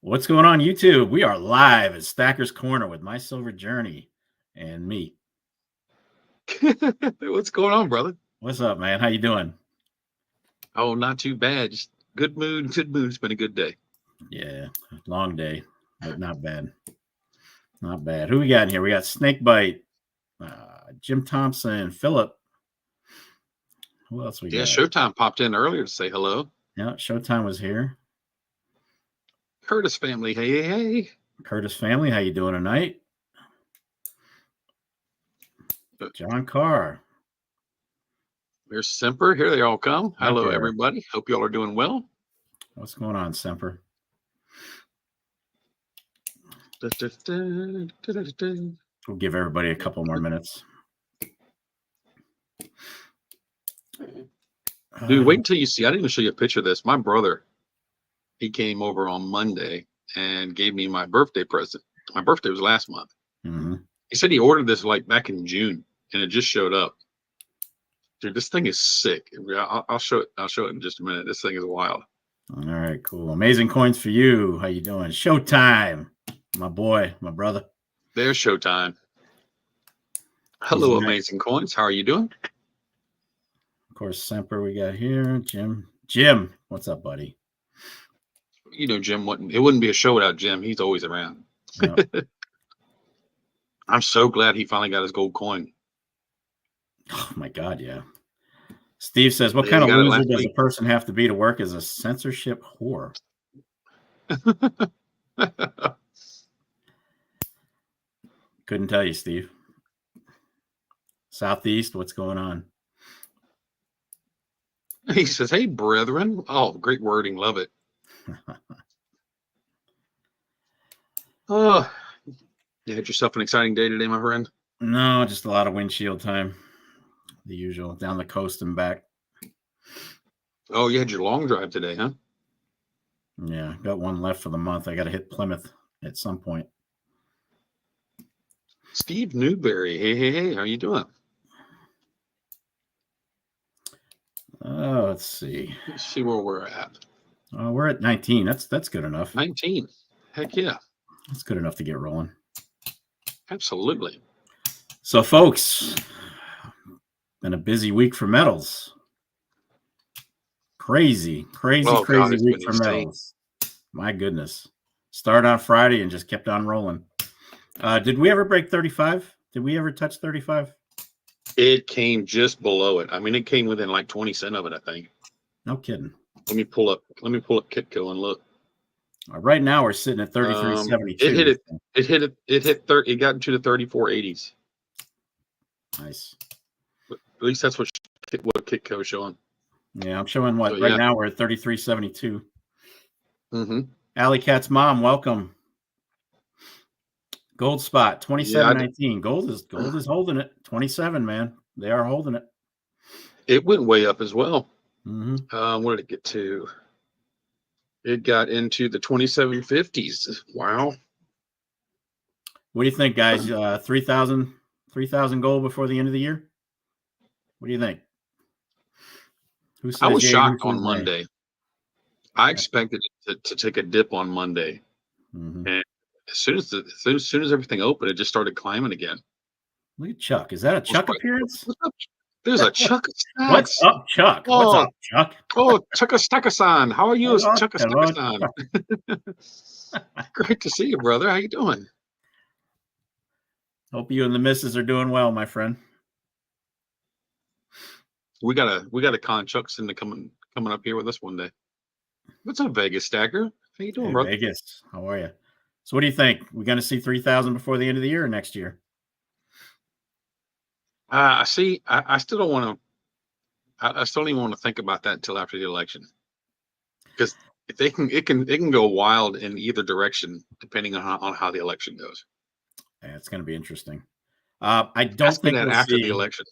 What's going on, YouTube? We are live at Stacker's Corner with My Silver Journey and me. What's going on, brother? What's up, man? How you doing? Oh, not too bad. Just good mood. Good mood. It's been a good day. Yeah, long day, but not bad. Not bad. Who we got in here? We got Snakebite, Jim Thompson, Philip. Who else we got? Yeah, Showtime popped in earlier to say hello. Yeah, Showtime was here. Curtis family. Hey, hey, hey. Curtis family, how you doing tonight? John Carr. There's Semper. Here they all come. Right Hello, there. everybody. Hope y'all are doing well. What's going on, Semper? We'll give everybody a couple more minutes. Dude, wait until you see. I didn't even show you a picture of this. My brother, he came over on Monday and gave me my birthday present. My birthday was last month. Mm-hmm. He said he ordered this like back in June, and it just showed up. Dude, this thing is sick. I'll show it. I'll show it in just a minute. This thing is wild. All right, cool. Amazing coins for you. How you doing? Showtime, my boy, my brother. There's Showtime. Hello, Amazing Coins. How are you doing? Of course, Semper we got here. Jim, what's up, buddy? You know, Jim it wouldn't be a show without Jim. He's always around. Yep. I'm so glad he finally got his gold coin. Oh my God, yeah. Steve says, what kind of loser does a person have to be to work as a censorship whore? Couldn't tell you, Steve. Southeast, what's going on? He says, hey, brethren. Oh, great wording. Love it. Oh, you had yourself an exciting day today, my friend? No, just a lot of windshield time. The usual, down the coast and back. Oh, you had your long drive today, huh? Yeah, got one left for the month. I got to hit Plymouth at some point. Steve Newberry. Hey, hey, hey. How you doing? Let's see. Let's see where we're at. We're at 19. That's good enough. 19. Heck yeah. That's good enough to get rolling. Absolutely. So, folks, been a busy week for metals. Crazy week for metals. My goodness. Started on Friday and just kept on rolling. Did we ever break 35? Did we ever touch 35? It came just below it. I mean, it came within like 20 cents of it, I think. No kidding. Let me pull up Kitco and look. Right now we're sitting at 33.72. It got into the 34.80s. Nice. At least that's what Kitco is showing. Yeah, I'm showing what? So, right now we're at 33.72. Mm-hmm. Alley Cat's mom, welcome. Gold spot 27.19. Gold is holding it. 27, man. They are holding it. It went way up as well. Mm-hmm. What did it get to? It got into the 27.50s. Wow. What do you think, guys? 3,000 gold before the end of the year? What do you think? I was shocked on Monday. I expected it to take a dip on Monday. Mm-hmm. And as soon as everything opened, it just started climbing again. Look at Chuck. Is that a Chuck appearance? What's up? There's a Chuck. What's up, Chuck? Oh, what's up, Chuck? Oh, Chuck-a-Stuck-a-san. How are you, Chuck-a-Stuck-a-san? Great to see you, brother. How you doing? Hope you and the missus are doing well, my friend. We got a con Chuck's into coming up here with us one day. What's up, Vegas Stacker? How you doing, brother? Vegas, how are you? So what do you think? We're going to see 3,000 before the end of the year or next year? I still don't want to. I still don't even want to think about that until after the election, because if it can go wild in either direction depending on how the election goes. Yeah, it's going to be interesting. I don't think that after the election.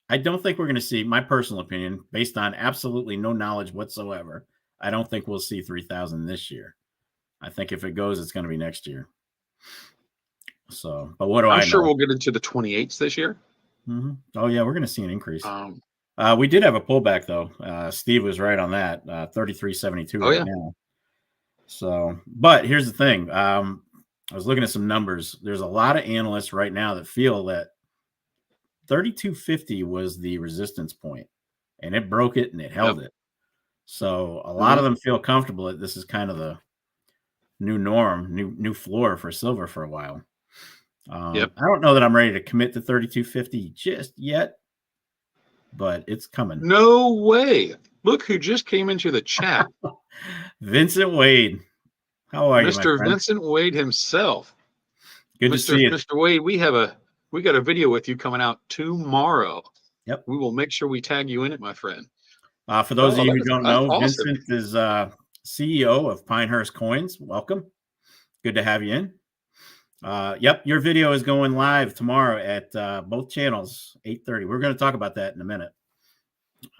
I don't think we're going to see, my personal opinion, based on absolutely no knowledge whatsoever, I don't think we'll see 3,000 this year. I think if it goes, it's going to be next year. So, but what do I know? I'm sure we'll get into the 28s this year. Mm-hmm. Oh, yeah, we're going to see an increase. We did have a pullback, though. Steve was right on that, 33.72 now. So, but here's the thing. I was looking at some numbers. There's a lot of analysts right now that feel that 3250 was the resistance point, and it broke it and it held it. So a lot of them feel comfortable that this is kind of the new norm, new floor for silver for a while. I don't know that I'm ready to commit to 3250 just yet, but it's coming. No way. Look who just came into the chat. Vincent Wade. How are you, my Mr. friend? Vincent Wade himself. Good to see you. Mr. Wade, we got a video with you coming out tomorrow. Yep. We will make sure we tag you in it, my friend. For those of you who don't know, awesome. Vincent is CEO of Pinehurst Coins. Welcome. Good to have you in. Yep, your video is going live tomorrow at both channels, 8:30. We're going to talk about that in a minute.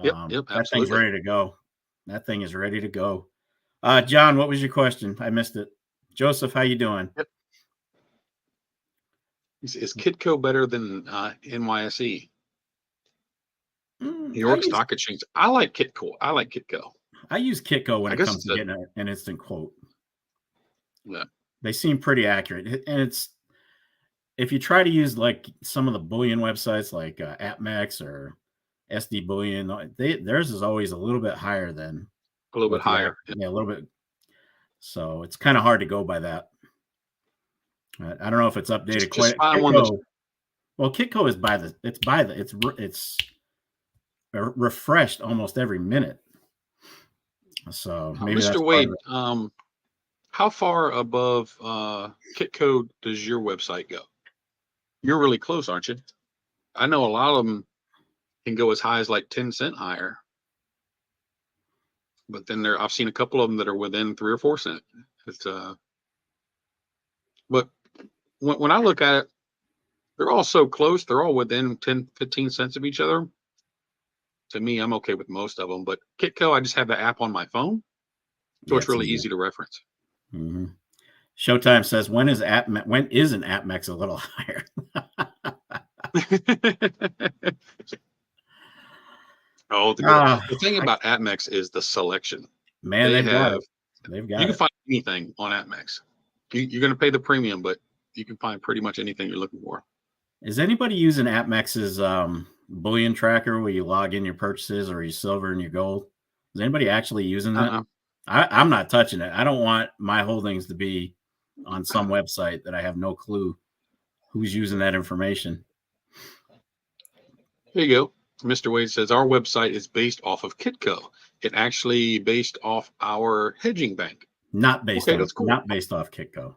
Yep, absolutely. That thing's ready to go. That thing is ready to go. John, what was your question? I missed it. Joseph, how you doing? Yep. Is Kitco better than NYSE? New York Stock Exchange. I like Kitco. I use Kitco when it comes to getting an instant quote. Yeah. They seem pretty accurate. And it's, if you try to use like some of the bullion websites like AppMex or SD Bullion, theirs is always a little bit higher than a little bit higher. Yeah, a little bit. So it's kind of hard to go by that. I don't know if it's updated quite. Well, Kitco is it's refreshed almost every minute. So maybe Mr. Wade, how far above Kitco does your website go? You're really close, aren't you? I know a lot of them can go as high as like 10 cents higher. But then I've seen a couple of them that are within 3 or 4 cents. But when I look at it, they're all so close. They're all within 10, 15 cents of each other. To me, I'm okay with most of them. But Kitco, I just have the app on my phone, so it's really easy to reference. Mm-hmm. Showtime says, when isn't AppMex a little higher? The thing about AppMex is the selection. Man, they've got it. You can find anything on AppMex. You're going to pay the premium, but you can find pretty much anything you're looking for. Is anybody using AppMex's bullion tracker where you log in your purchases or your silver and your gold? Is anybody actually using that? I'm not touching it. I don't want my holdings to be on some website that I have no clue who's using that information. Here you go. Mr. Wade says our website is based off of Kitco. It actually based off our hedging bank. Not based not based off Kitco.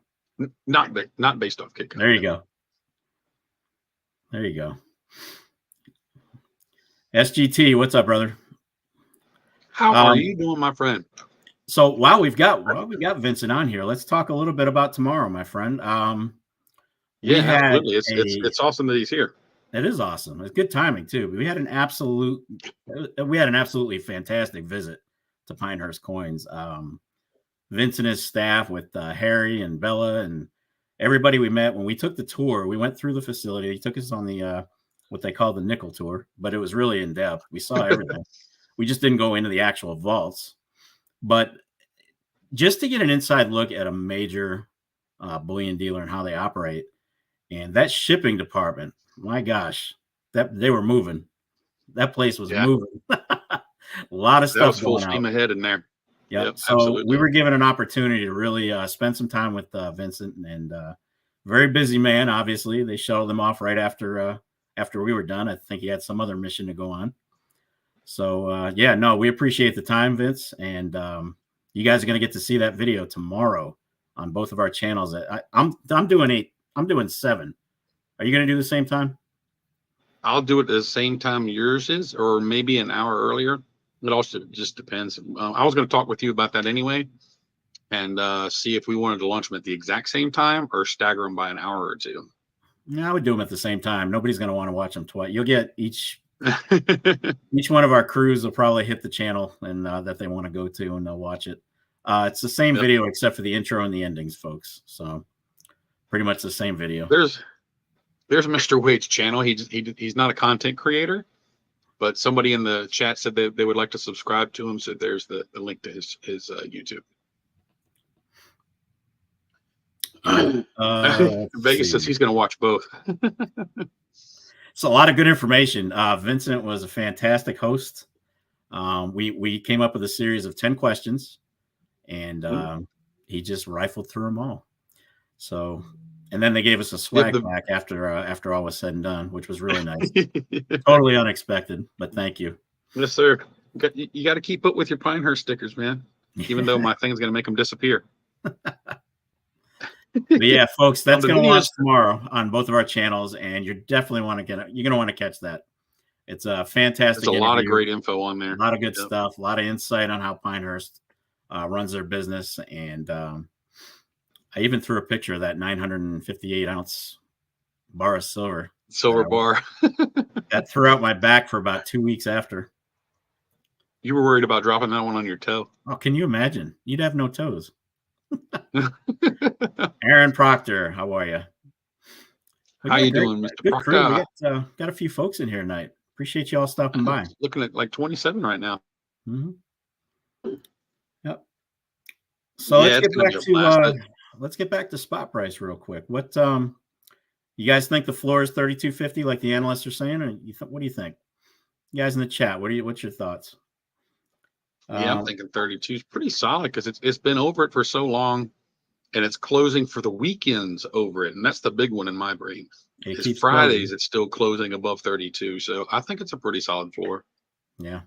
Not based off Kitco. There you go. There you go. SGT, what's up, brother? How are you doing, my friend? So while we've got Vincent on here, let's talk a little bit about tomorrow, my friend. Absolutely. It's awesome that he's here. It is awesome. It's good timing too. We had an absolutely fantastic visit to Pinehurst Coins. Vince and his staff with Harry and Bella and everybody we met when we took the tour. We went through the facility. He took us on the what they call the nickel tour, but it was really in depth. We saw everything. We just didn't go into the actual vaults. But just to get an inside look at a major bullion dealer and how they operate, and that shipping department, my gosh, that they were moving. That place was moving. A lot of stuff. That was full steam ahead in there. Yep. So absolutely. We were given an opportunity to really spend some time with Vincent, and very busy man. Obviously, they shuttled him off right after we were done. I think he had some other mission to go on. So we appreciate the time, Vince, and you guys are going to get to see that video tomorrow on both of our channels. I'm doing 8. I'm doing 7. Are you going to do the same time? I'll do it at the same time yours is, or maybe an hour earlier. It also just depends. I was going to talk with you about that anyway, and see if we wanted to launch them at the exact same time or stagger them by an hour or two. Yeah, I would do them at the same time. Nobody's going to want to watch them twice. You'll get each one of our crews will probably hit the channel and that they want to go to, and they'll watch it. It's the same video except for the intro and the endings, folks. So pretty much the same video. There's Mr. Wade's channel. He's not a content creator, but somebody in the chat said they would like to subscribe to him. So there's the link to his YouTube. Yeah. Vegas says he's going to watch both. It's a lot of good information. Vincent was a fantastic host. We came up with a series of 10 questions, and he just rifled through them all. So, and then they gave us a swag pack after all was said and done, which was really nice. Totally unexpected, but thank you. Yes, sir. You got to keep up with your Pinehurst stickers, man. Even though my thing's going to make them disappear. But yeah, folks, that's going to launch tomorrow on both of our channels, and you're definitely you're going to want to catch that. It's a fantastic. There's a lot of great info on there. A lot of good stuff. A lot of insight on how Pinehurst runs their business, and I even threw a picture of that 958-ounce bar of silver. Silver bar. That threw out my back for about 2 weeks after. You were worried about dropping that one on your toe. Oh, can you imagine? You'd have no toes. Aaron Proctor, how are you? How you doing, Mr. Proctor? We got a few folks in here tonight. Appreciate you all stopping by. Looking at like 27 right now. Yep. So let's get back to spot price real quick. What you guys think the floor is 32.50 like the analysts are saying, or what do you think? You guys in the chat, what's your thoughts? Yeah, I'm thinking 32 is pretty solid because it's been over it for so long, and it's closing for the weekends over it, and that's the big one in my brain. It's Fridays, it's still closing above 32, so I think it's a pretty solid floor. Yeah.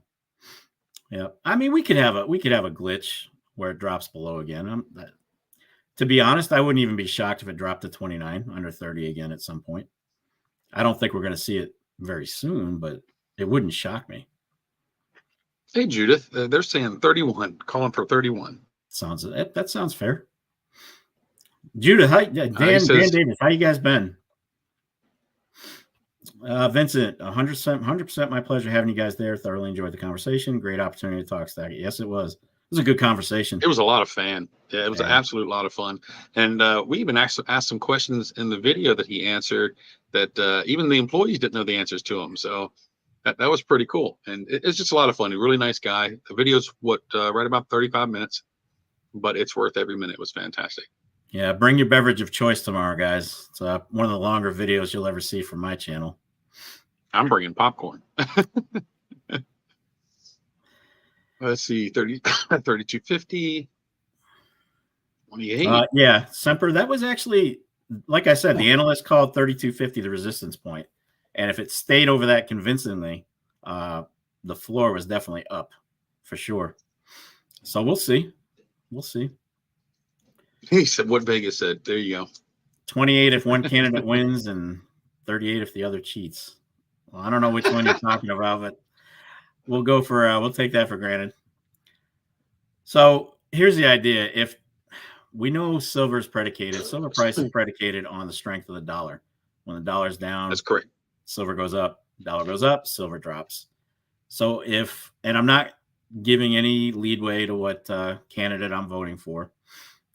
I mean, we could have a glitch where it drops below again. To be honest, I wouldn't even be shocked if it dropped to 29 under 30 again at some point. I don't think we're going to see it very soon, but it wouldn't shock me. Hey, Judith, they're saying 31, calling for 31. That sounds fair. Judith, hi, Dan Davis, how you guys been? Vincent, 100% my pleasure having you guys there. Thoroughly enjoyed the conversation. Great opportunity to talk stack. Yes, it was. It was a good conversation. It was a lot of fun. Yeah, it was an absolute lot of fun. And we even asked some questions in the video that he answered that even the employees didn't know the answers to them. So that was pretty cool. And it's just a lot of fun. A really nice guy. The video's right about 35 minutes, but it's worth every minute. It was fantastic. Yeah, bring your beverage of choice tomorrow, guys. It's one of the longer videos you'll ever see from my channel. I'm bringing popcorn. Let's see, 32.50, 28. Yeah, Semper, that was actually, like I said, the analyst called 32.50 the resistance point. And if it stayed over that convincingly, the floor was definitely up for sure. So we'll see. He said what Vegas said. There you go. 28 if one candidate wins and 38 if the other cheats. Well, I don't know which one you're talking about, but we'll go for we'll take that for granted. So here's the idea. If we know silver price is predicated on the strength of the dollar. When the dollar's down, that's correct. Silver goes up, dollar goes up, silver drops. So and I'm not giving any leadway to what candidate I'm voting for.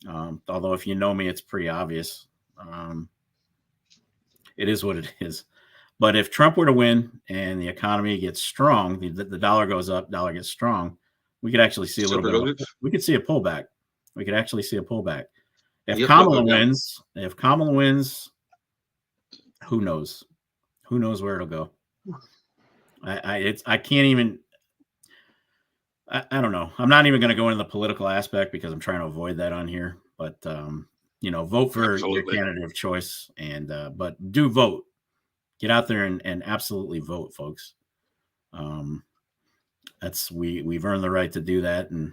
Although if you know me, it's pretty obvious. It is what it is. But if Trump were to win and the economy gets strong, the dollar goes up, dollar gets strong, we could actually see we could see a pullback. We could actually see a pullback. If Kamala wins, who knows? Who knows where it'll go? I can't even. I don't know. I'm not even going to go into the political aspect because I'm trying to avoid that on here. But vote for your candidate of choice, but do vote. Get out there and absolutely vote, folks. We've earned the right to do that, and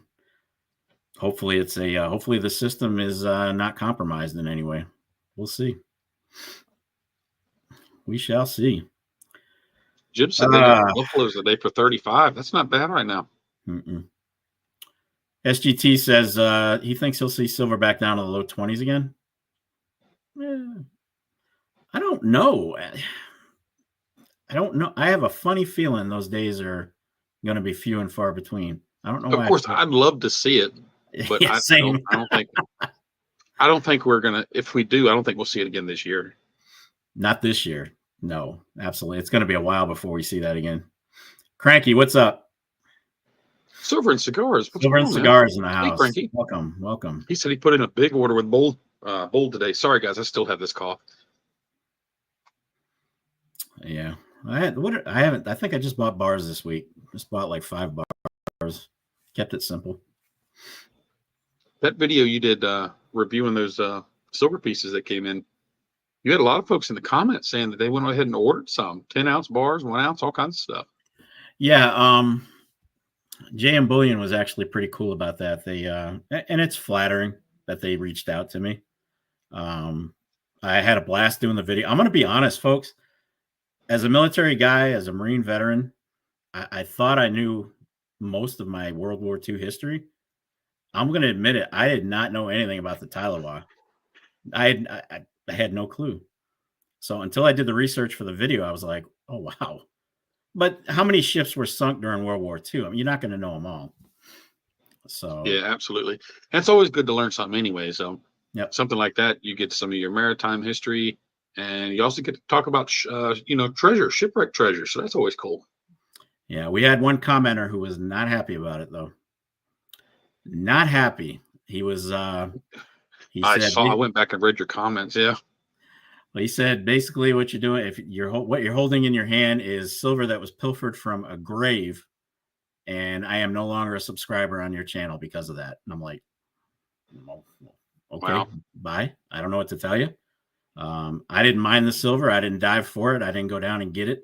hopefully hopefully the system is not compromised in any way. We'll see. We shall see. Jim said they got Buffalo's today for 35. That's not bad right now. SGT says he thinks he'll see silver back down to the low 20s again. I don't know. I have a funny feeling those days are going to be few and far between. I don't know. Of course, I'd love to see it, but yeah, I don't think we're gonna. If we do, I don't think we'll see it again this year. Not this year. No, absolutely. It's going to be a while before we see that again. Cranky, what's up? Silver and cigars. Silver and cigars in the house. Hey, Cranky. Welcome. He said he put in a big order with both bull today. Sorry, guys. I still have this cough. Yeah. I think I just bought bars this week. Just bought like 5 bars. Kept it simple. That video you did reviewing those silver pieces that came in, you had a lot of folks in the comments saying that they went ahead and ordered some 10-ounce bars, 1 ounce, all kinds of stuff. Yeah. JM Bullion was actually pretty cool about that. They and it's flattering that they reached out to me. I had a blast doing the video. I'm going to be honest, folks. As a military guy, as a Marine veteran, I thought I knew most of my World War II history. I'm going to admit it. I did not know anything about the Tailawa. I had no clue. So until I did the research for the video, I was like, oh, wow. But how many ships were sunk during World War II? I mean, you're not going to know them all. So yeah, absolutely. And it's always good to learn something anyway. So yep. Something like that, you get some of your maritime history, and you also get to talk about treasure, shipwreck treasure. So that's always cool. Yeah, we had one commenter who was not happy about it, though. Not happy. He was. He I said, I went back and read your comments. Yeah. Well, he said basically what you're doing, if what you're holding in your hand is silver that was pilfered from a grave, and I am no longer a subscriber on your channel because of that. And I'm like, okay, wow. Bye. I don't know what to tell you. I didn't mine the silver. I didn't dive for it. I didn't go down and get it.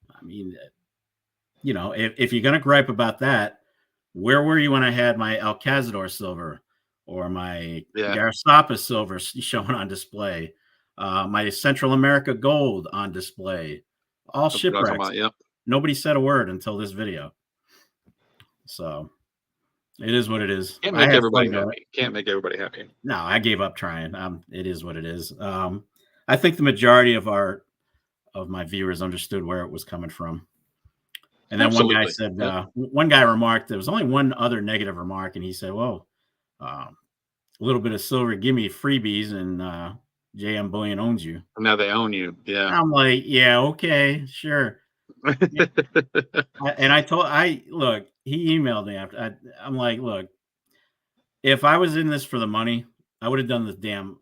I mean, if you're going to gripe about that, where were you when I had my Alcazador silver or my Garastapa silver shown on display? My Central America gold on display, all shipwrecks. Nobody said a word until this video. So it is what it is. Can't make everybody happy. Can't make everybody happy. No, I gave up trying. It is what it is. I think the majority of my viewers understood where it was coming from. And then one guy said, one guy remarked, there was only one other negative remark, and he said, well, a little bit of silver, give me freebies, and JM Bullion owns you. Now they own you. Yeah. I'm like, yeah, okay, sure. Look, he emailed me after. I'm like, look, if I was in this for the money, I would have done the damn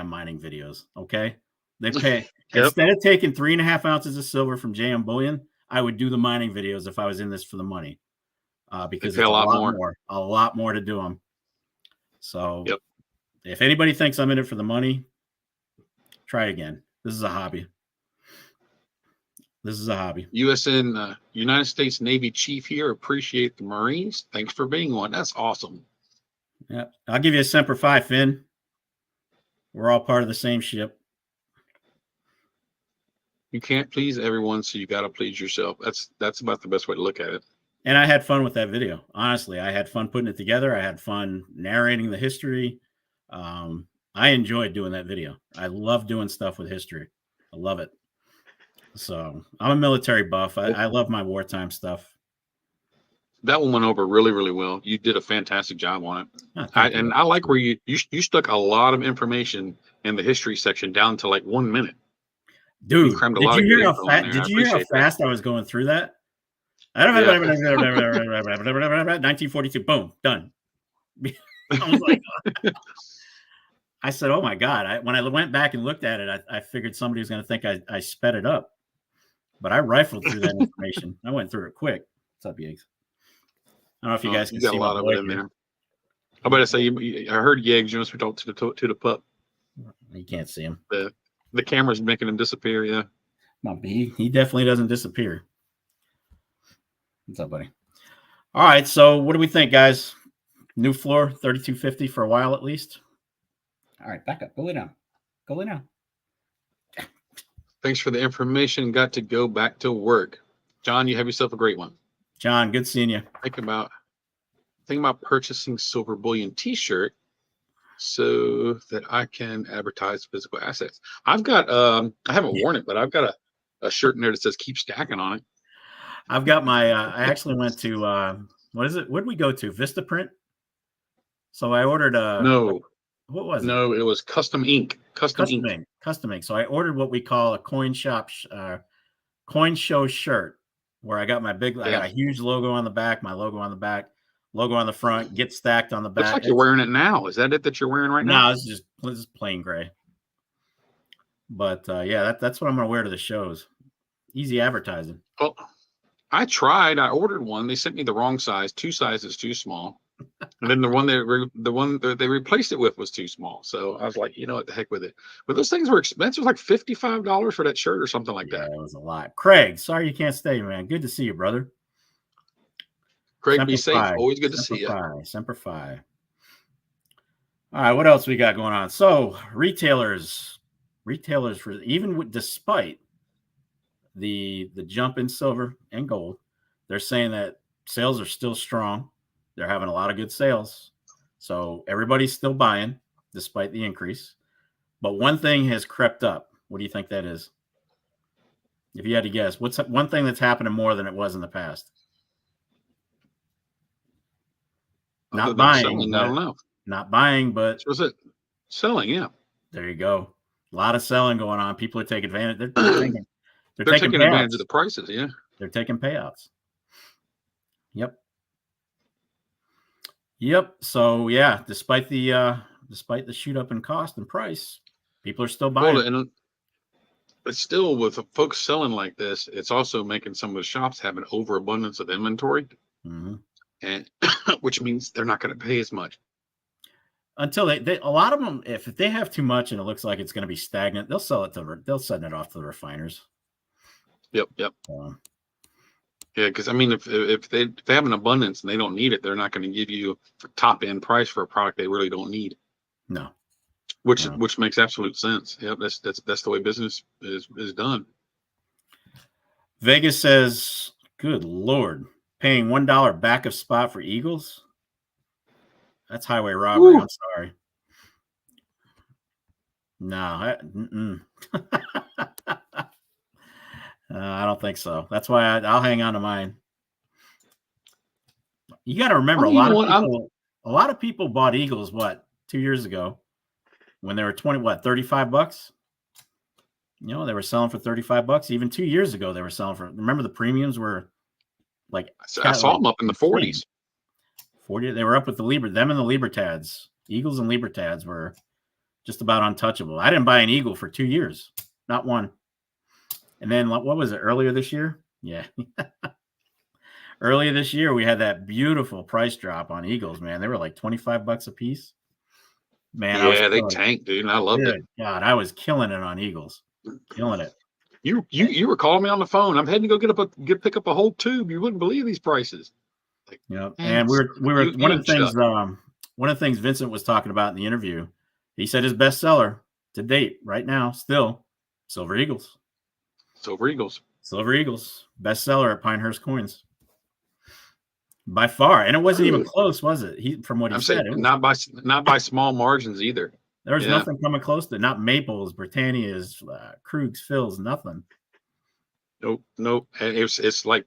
mining videos. Okay. They pay instead of taking 3.5 ounces of silver from JM Bullion, I would do the mining videos if I was in this for the money. Because it's a lot more to do them. So if anybody thinks I'm in it for the money, try again. This is a hobby. USN, United States Navy Chief here. Appreciate the Marines. Thanks for being one. That's awesome. Yeah, I'll give you a Semper Fi, Finn. We're all part of the same ship. You can't please everyone, so you got to please yourself. That's about the best way to look at it. And I had fun with that video. Honestly, I had fun putting it together. I had fun narrating the history. I enjoyed doing that video. I love doing stuff with history. I love it. So I'm a military buff. I love my wartime stuff. That one went over really, really well. You did a fantastic job on it. I like where you stuck a lot of information in the history section down to like 1 minute. Dude, did you hear how fast I was going through that? 1942, boom, done. I was like, I said, oh my God. When I went back and looked at it, I figured somebody was going to think I sped it up. But I rifled through that information. I went through it quick. What's up, Yeggs? I don't know if you guys can see a lot of it in there. I better say, I heard Yeggs. You must be talking to the pup. You can't see him. The camera's making him disappear. Yeah. He definitely doesn't disappear. What's up, buddy? All right. So what do we think, guys? New floor, 3250 for a while at least. All right, back up. Go lay down. Thanks for the information. Got to go back to work. John, you have yourself a great one. John, good seeing you. Think about purchasing silver bullion t-shirt so that I can advertise physical assets. I've got I haven't worn it, but I've got a shirt in there that says keep stacking on it. I've got my I actually went to what is it? Where'd we go to? Vistaprint. So I ordered what was it? No, it was Custom Ink. Custom Ink. So I ordered what we call a coin show shirt, where I got my I got a huge logo on the back, my logo on the back, logo on the front, get stacked on the Looks back. like you're wearing it now. Is that it that you're wearing right now? No, this is plain gray. But yeah, that's what I'm gonna wear to the shows. Easy advertising. Well, I tried. I ordered one. They sent me the wrong size, 2 sizes too small, and then the one that they replaced it with was too small. So I was like, you know what, the heck with it. But those things were expensive, like $55 for that shirt or something like that. It was a lot. Craig, sorry you can't stay, man. Good to see you, brother. Craig, Semper be safe. Fi. Always good to Semper see you. Fi. Semper Fi. All right, what else we got going on? So retailers for despite the jump in silver and gold, they're saying that sales are still strong. They're having a lot of good sales. So everybody's still buying despite the increase. But one thing has crept up. What do you think that is? If you had to guess, what's one thing that's happening more than it was in the past? Not buying, selling, I don't know. Not buying, but was it selling? Yeah, there you go. A lot of selling going on. People are taking advantage. They're taking advantage of the prices. Yeah, they're taking payouts. Yep. So yeah, despite the shoot up in cost and price, people are still buying. Well, and it's still with folks selling like this, it's also making some of the shops have an overabundance of inventory, and which means they're not going to pay as much. Until they a lot of them, if they have too much and it looks like it's going to be stagnant, they'll send it off to the refiners. Yep. Yeah, because I mean, if they have an abundance and they don't need it, they're not going to give you a top end price for a product they really don't need. No. Which makes absolute sense. Yep, that's the way business is done. Vegas says, "Good Lord, paying $1 back of spot for Eagles? That's highway robbery." Ooh. I'm sorry. No, I don't think so. That's why I'll hang on to mine. You got to remember, a lot of people bought Eagles 2 years ago when they were $35. They were selling for $35. Even 2 years ago, they were selling for. Remember, the premiums were like I saw them up in the 40s. 40. They were up with the Libra. Them and the Libertads. Eagles and Libertads were just about untouchable. I didn't buy an Eagle for 2 years, not one. And then what was it, earlier this year? Yeah. Earlier this year, we had that beautiful price drop on Eagles, man. They were like $25 a piece. Man, yeah, they tanked, dude, and I loved it. God, I was killing it on Eagles. Killing it. You were calling me on the phone. I'm heading to go pick up a whole tube. You wouldn't believe these prices. And we were one of the things Vincent was talking about in the interview. He said his bestseller to date right now still Silver Eagles. Silver Eagles, bestseller at Pinehurst Coins. By far, and it wasn't even close, was it? From what he said, not by small margins either. There was nothing coming close to not Maples, Britannia's, Krug's, Phil's, nothing. Nope. And it's like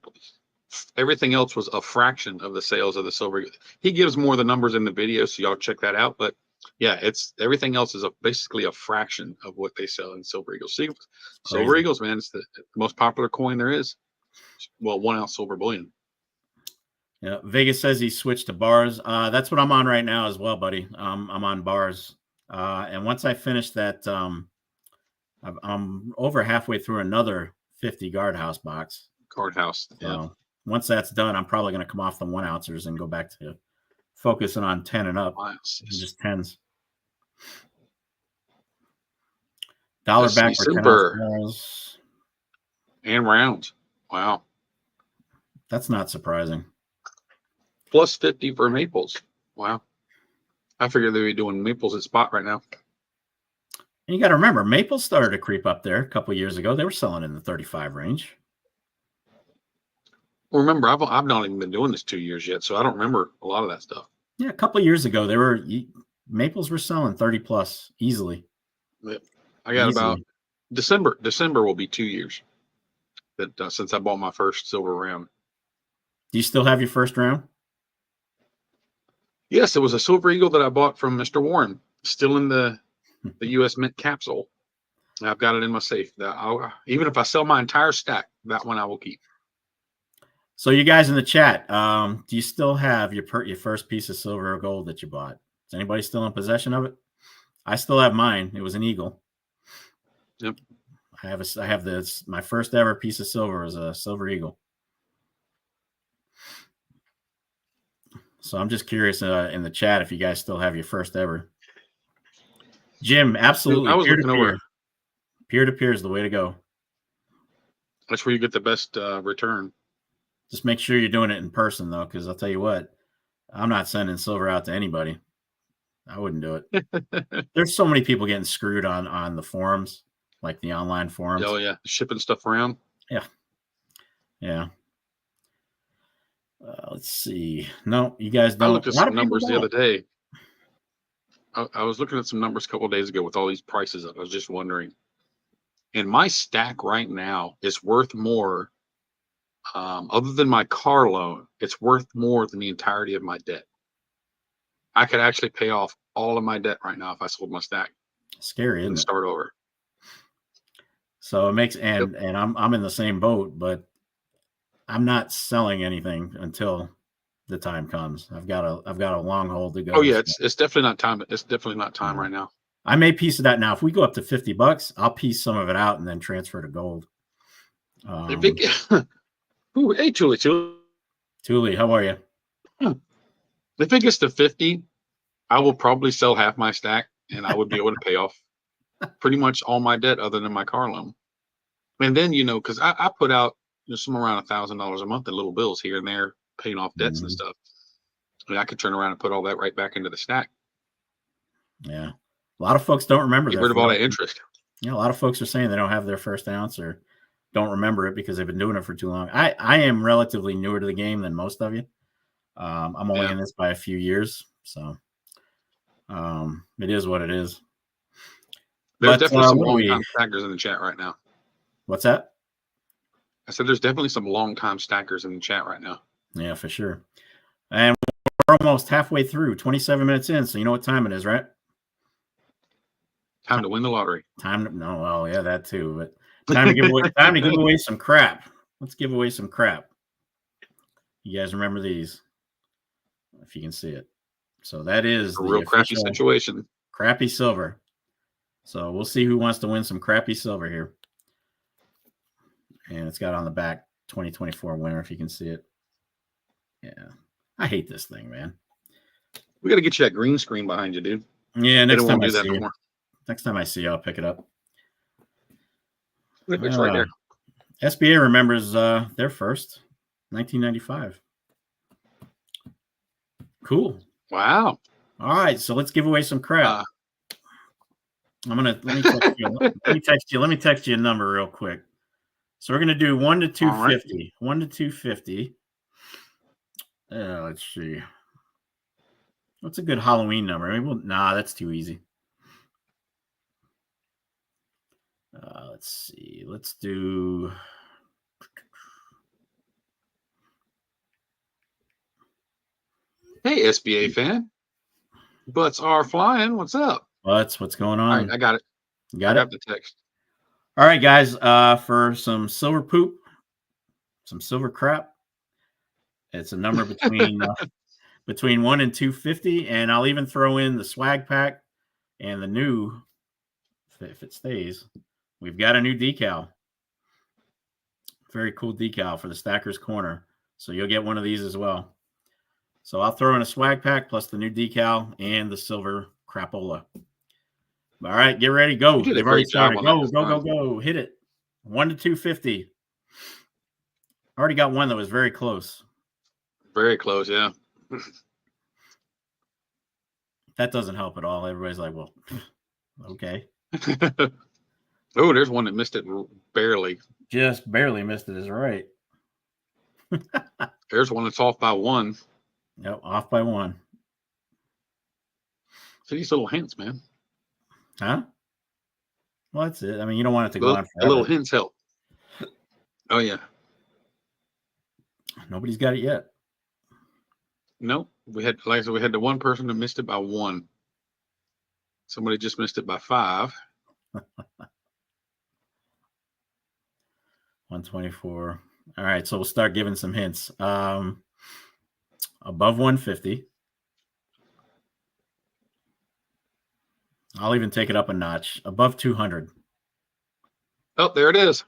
everything else was a fraction of the sales of the Silver. He gives more of the numbers in the video, so y'all check that out. But yeah, it's everything else is basically a fraction of what they sell in Silver Eagles. Silver Eagles, man, it's the most popular coin there is. Well, 1 ounce silver bullion. Yeah, Vegas says he switched to bars. That's what I'm on right now as well, buddy. I'm on bars. And once I finish that, I'm over halfway through another 50 guardhouse box. Yeah. Once that's done, I'm probably going to come off the 1 ouncers and go back to focusing on 10 and up. Just 10s. $1 back for 10 ounce and rounds. Wow. That's not surprising. Plus 50 for Maples. Wow. I figured they'd be doing Maples at spot right now. And you got to remember, Maples started to creep up there a couple of years ago. They were selling in the 35 range. Well, remember, I've not even been doing this 2 years yet, so I don't remember a lot of that stuff. Yeah, a couple of years ago, Maples were selling 30 plus easily. Yep. I got about December will be 2 years that since I bought my first silver round. Do you still have your first round? Yes, it was a Silver Eagle that I bought from Mr. Warren, still in the U.S. Mint capsule. I've got it in my safe. Even if I sell my entire stack, that one I will keep. So you guys in the chat, do you still have your first piece of silver or gold that you bought? Is anybody still in possession of it? I still have mine. It was an eagle. Yep. I have this. My first ever piece of silver was a silver eagle. So I'm just curious in the chat if you guys still have your first ever. Jim, absolutely. I was looking over. Peer-to-peer is the way to go. That's where you get the best return. Just make sure you're doing it in person, though, because I'll tell you what, I'm not sending silver out to anybody. I wouldn't do it. There's so many people getting screwed on the forums, like the online forums. Oh, yeah. Shipping stuff around. Yeah. Yeah. Let's see. No, you guys don't. I looked at some numbers the other day. I was looking at some numbers a couple of days ago with all these prices up. I was just wondering. And my stack right now is worth more. Other than my car loan, it's worth more than the entirety of my debt. I could actually pay off all of my debt right now if I sold my stack. Scary, isn't and it? Start over. So it makes and I'm in the same boat, but I'm not selling anything until the time comes. I've got a long hold to go. Oh yeah, it's definitely not time. It's definitely not time right now. I may piece of that now. If we go up to $50, I'll piece some of it out and then transfer to gold. Ooh, hey, Julie, how are you? If it gets to 50, I will probably sell half my stack, and I would be able to pay off pretty much all my debt other than my car loan. And then because I put out somewhere around $1,000 a month in little bills here and there, paying off debts and stuff. I mean, I could turn around and put all that right back into the stack. Yeah, a lot of folks don't remember. Get rid of all that interest. Yeah, a lot of folks are saying they don't have their first ounce or don't remember it because they've been doing it for too long. I am relatively newer to the game than most of you. I'm only in this by a few years, so it is what it is. There's definitely some long-time stackers in the chat right now. What's that? I said there's definitely some long-time stackers in the chat right now. Yeah, for sure. And we're almost halfway through, 27 minutes in, so you know what time it is, right? Time to win the lottery. That too. But time to give away some crap. Let's give away some crap. You guys remember these? If you can see it. So that is a real crappy situation. Crappy silver. So we'll see who wants to win some crappy silver here. And it's got on the back 2024 winner, if you can see it. Yeah. I hate this thing, man. We got to get you that green screen behind you, dude. Yeah, next time I see you, I'll pick it up. It's right there. SBA remembers their first, 1995. Cool. Wow. All right, so let's give away some crap. let me text you a number real quick. So we're gonna do 1 to 250. Right. 1 to 250. Let's see. What's a good Halloween number? That's too easy. Let's see. Let's do. Hey, SBA fan. Butts are flying. What's up? What's going on? All right, I got it. I got the text. All right, guys. For some silver poop, some silver crap. It's a number between between 1 and 250, and I'll even throw in the swag pack and the new, if it stays. We've got a new decal. Very cool decal for the Stacker's Corner. So you'll get one of these as well. So I'll throw in a swag pack plus the new decal and the silver crapola. All right, get ready. Go. They've already started. Go. Hit it. 1 to 250. Already got one that was very close. Very close, yeah. That doesn't help at all. Everybody's like, well, okay. Oh, there's one that missed it barely. Just barely missed it is right. There's one that's off by 1. Yep, off by 1. See these little hints, man. Huh? Well, that's it. I mean, you don't want it to go on forever. A little hints help. Oh, yeah. Nobody's got it yet. No, we had the one person that missed it by 1. Somebody just missed it by 5. 124. All right, so we'll start giving some hints. Above 150. I'll even take it up a notch. Above 200. Oh, there it is.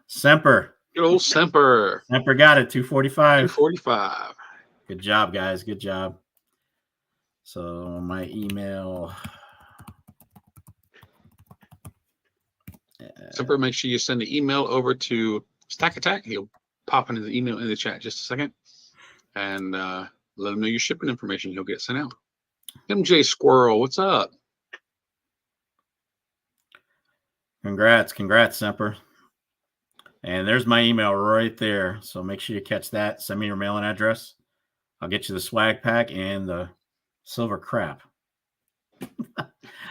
Semper. Good old Semper. Semper got it. 245. 245. Good job, guys. Good job. So my email. Semper, make sure you send the email over to Stack Attack. He'll pop into the email in the chat in just a second. And let him know your shipping information. He'll get sent out. MJ Squirrel, what's up? Congrats, Semper. And there's my email right there. So make sure you catch that. Send me your mailing address. I'll get you the swag pack and the silver crap.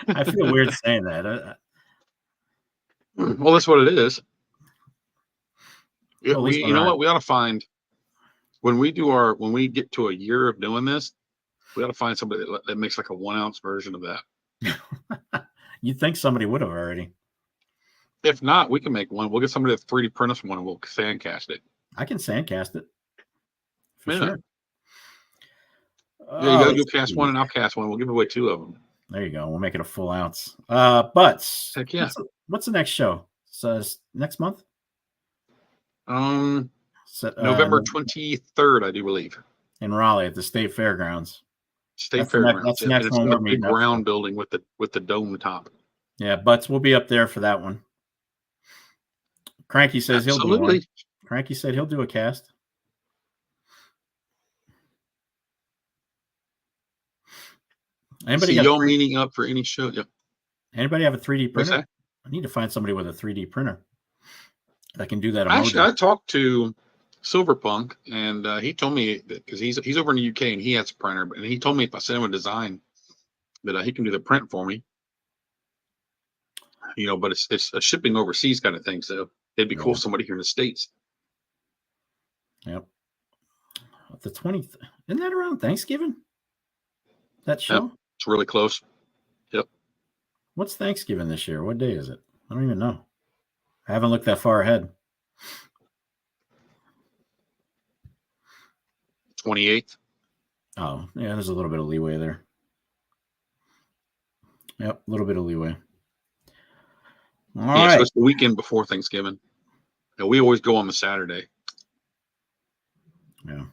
I feel weird saying that. Well, that's what it is. Well, you know what? We ought to find when we get to a year of doing this, we ought to find somebody that makes like a 1 ounce version of that. You'd think somebody would have already. If not, we can make one. We'll get somebody to 3D print us one and we'll sandcast it. I can sandcast it. For Yeah. sure. Yeah, you'll cast one and I'll cast one. We'll give away 2 of them. There you go. We'll make it a full ounce. Butts. Heck yeah. What's the next show? So next month? November 23rd, I do believe. In Raleigh at the State Fairgrounds. That's the next one we're meeting. Big round building with the dome top. Yeah, Butts will be up there for that one. Cranky says he'll do one. Cranky said he'll do a cast. Anybody y'all meeting up for any show? Yep. Anybody have a 3D printer? I need to find somebody with a 3D printer that can do that emoji. Actually, I talked to Silverpunk, and he told me that because he's over in the UK and he has a printer, and he told me if I send him a design that he can do the print for me. You know, but it's a shipping overseas kind of thing, so it'd be cool if somebody here in the States. Yep. The 20th, isn't that around Thanksgiving? That show? Yep. It's really close. Yep. What's Thanksgiving this year? What day is it? I don't even know. I haven't looked that far ahead. 28th. Oh, yeah, there's a little bit of leeway there. Yep, a little bit of leeway. All right. So it's the weekend before Thanksgiving. And we always go on the Saturday. Yeah.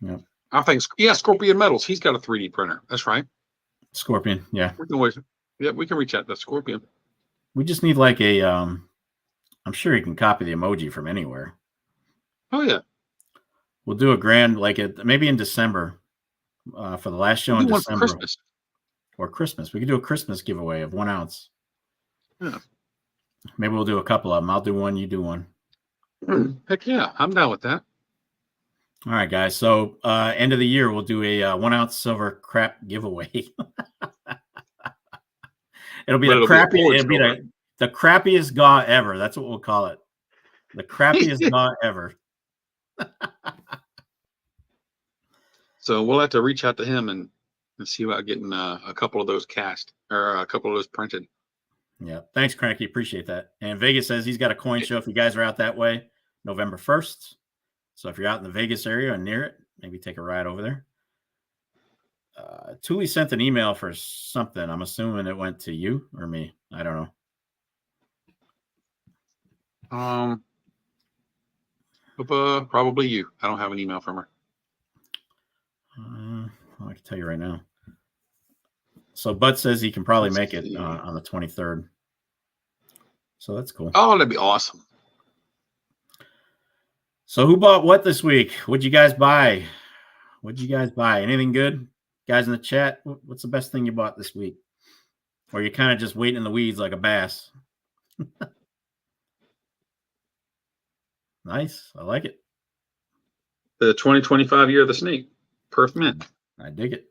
Yep. I think, Scorpion Metals. He's got a 3D printer. That's right. Scorpion, yeah. We can always, we can reach out to Scorpion. We just need like a, I'm sure you can copy the emoji from anywhere. Oh, yeah. We'll do a grand, maybe in December, for the last show in December. Christmas. Or Christmas. We could do a Christmas giveaway of 1 ounce. Yeah. Maybe we'll do a couple of them. I'll do one, you do one. Heck yeah, I'm down with that. All right, guys. So end of the year, we'll do a 1 ounce silver crap giveaway. It'll be the crappiest gaw ever. That's what we'll call it. The crappiest gaw ever. So we'll have to reach out to him and see about getting a couple of those cast or a couple of those printed. Yeah. Thanks, Cranky. Appreciate that. And Vegas says he's got a coin show if you guys are out that way, November 1st. So if you're out in the Vegas area or near it, maybe take a ride over there. Thule sent an email for something. I'm assuming it went to you or me. I don't know. Probably you. I don't have an email from her. I can tell you right now. So Bud says he can probably make it on the 23rd. So that's cool. Oh, that'd be awesome. So who bought what this week? What'd you guys buy? Anything good? Guys in the chat, what's the best thing you bought this week? Or you're kind of just waiting in the weeds like a bass? Nice. I like it. The 2025 year of the snake. Perth Mint. I dig it.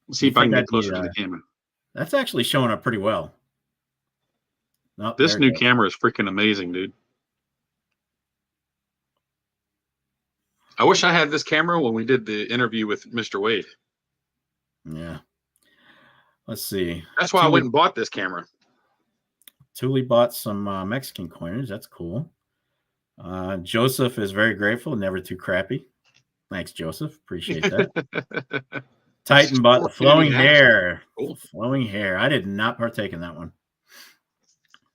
Let's see if I can get closer to the camera. That's actually showing up pretty well. Oh, this new camera is freaking amazing, dude. I wish I had this camera when we did the interview with Mr. Wade. Yeah. Let's see. That's why I went and bought this camera. Thule bought some Mexican coinage. That's cool. Joseph is very grateful. Never too crappy. Thanks, Joseph. Appreciate that. Titan bought the flowing hair. Cool. Flowing hair. I did not partake in that one.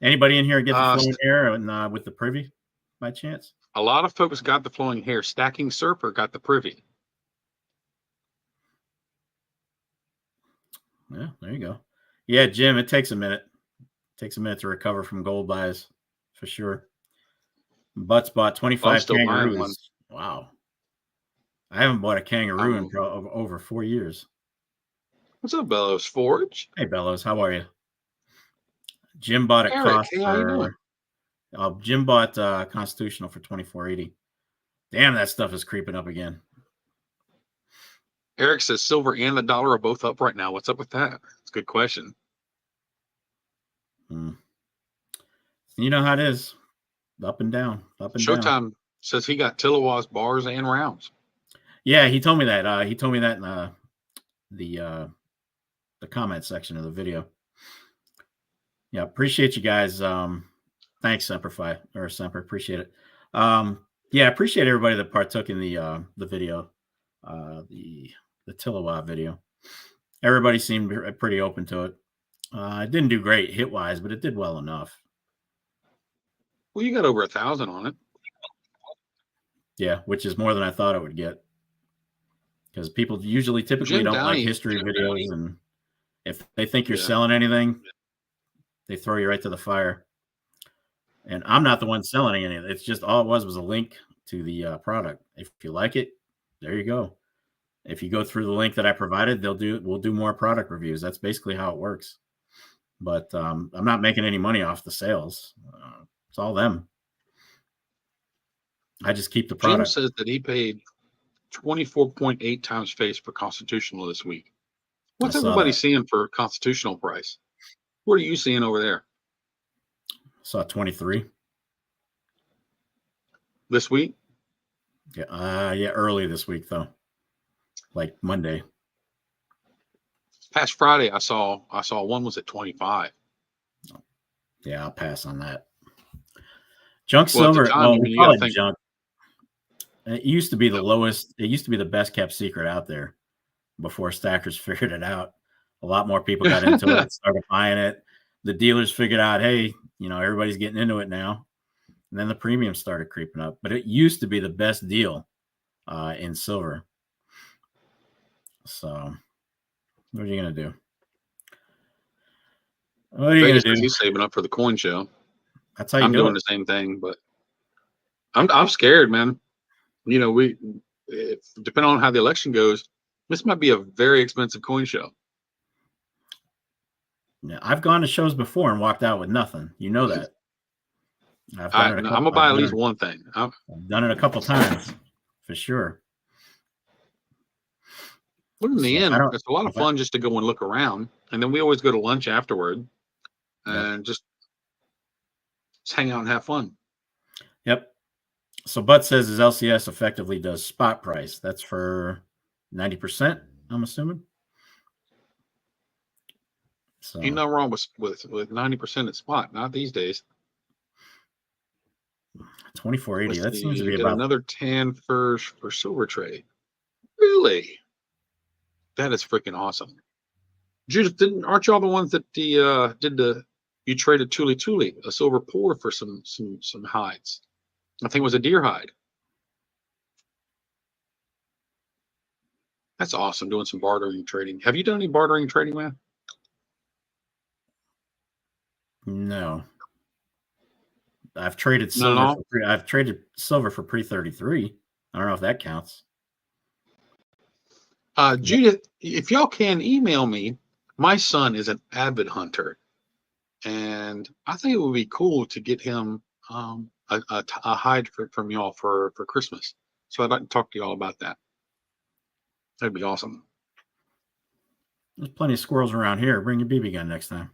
Anybody in here get the flowing hair and with the privy by chance? A lot of folks got the flowing hair. Stacking Serper got the privy. Yeah, there you go. Yeah, Jim, it takes a minute. It takes a minute to recover from gold buys, for sure. Butts bought 25 kangaroos. Wow. I haven't bought a kangaroo in over 4 years. What's up, Bellows Forge? Hey, Bellows, how are you? Jim bought it cost for. Jim bought Constitutional for $24.80. Damn, that stuff is creeping up again. Eric says silver and the dollar are both up right now. What's up with that? It's a good question. You know how it is. Up and down. Up and down. Showtime says he got Tillawa's bars and rounds. Yeah, he told me that. He told me that in the comment section of the video. Yeah, appreciate you guys. Thanks, Semper. Appreciate it. Yeah, appreciate everybody that partook in the video, the Tillawa video. Everybody seemed pretty open to it. It didn't do great hit wise, but it did well enough. Well, you got over 1,000 on it. Yeah, which is more than I thought it would get. Because people typically don't like history videos, and if they think you're selling anything, they throw you right to the fire. And I'm not the one selling any of it. It's just all it was a link to the product. If you like it, there you go. If you go through the link that I provided, we'll do more product reviews. That's basically how it works. But I'm not making any money off the sales. It's all them. I just keep the product. Jim says that he paid 24.8 times face for Constitutional this week. What's everybody seeing for Constitutional price? What are you seeing over there? Saw 23 this week. Yeah, early this week though, like Monday. Past Friday, I saw one was at 25. Yeah, I'll pass on that. Junk silver. We call it junk. It used to be the lowest. It used to be the best kept secret out there before stackers figured it out. A lot more people got into it, started buying it. The dealers figured out, hey, everybody's getting into it now. And then the premium started creeping up. But it used to be the best deal in silver. So what are you going to do? What are you going to do? He's saving up for the coin show. That's how you I'm doing the same thing, but I'm scared, man. Depending on how the election goes, this might be a very expensive coin show. Yeah, I've gone to shows before and walked out with nothing. You know that. I'm gonna buy at least one thing. I've done it a couple times, for sure. But in the end, it's a lot of fun just to go and look around, and then we always go to lunch afterward, and just hang out and have fun. Yep. So Bud says his LCS effectively does spot price. That's for 90%, I'm assuming. So ain't nothing wrong with 90% at spot, not these days. 24.80. That seems to be about another 10 for silver trade. Really? That is freaking awesome. Judith, aren't y'all the ones that you traded Thule, a silver pour for some hides? I think it was a deer hide. That's awesome, doing some bartering trading. Have you done any bartering trading, man? No. I've traded silver. I've traded silver for pre-33. I don't know if that counts. Judith, if y'all can email me, my son is an avid hunter, and I think it would be cool to get him a hide from y'all for Christmas. So I'd like to talk to y'all about that. That'd be awesome. There's plenty of squirrels around here. Bring your BB gun next time.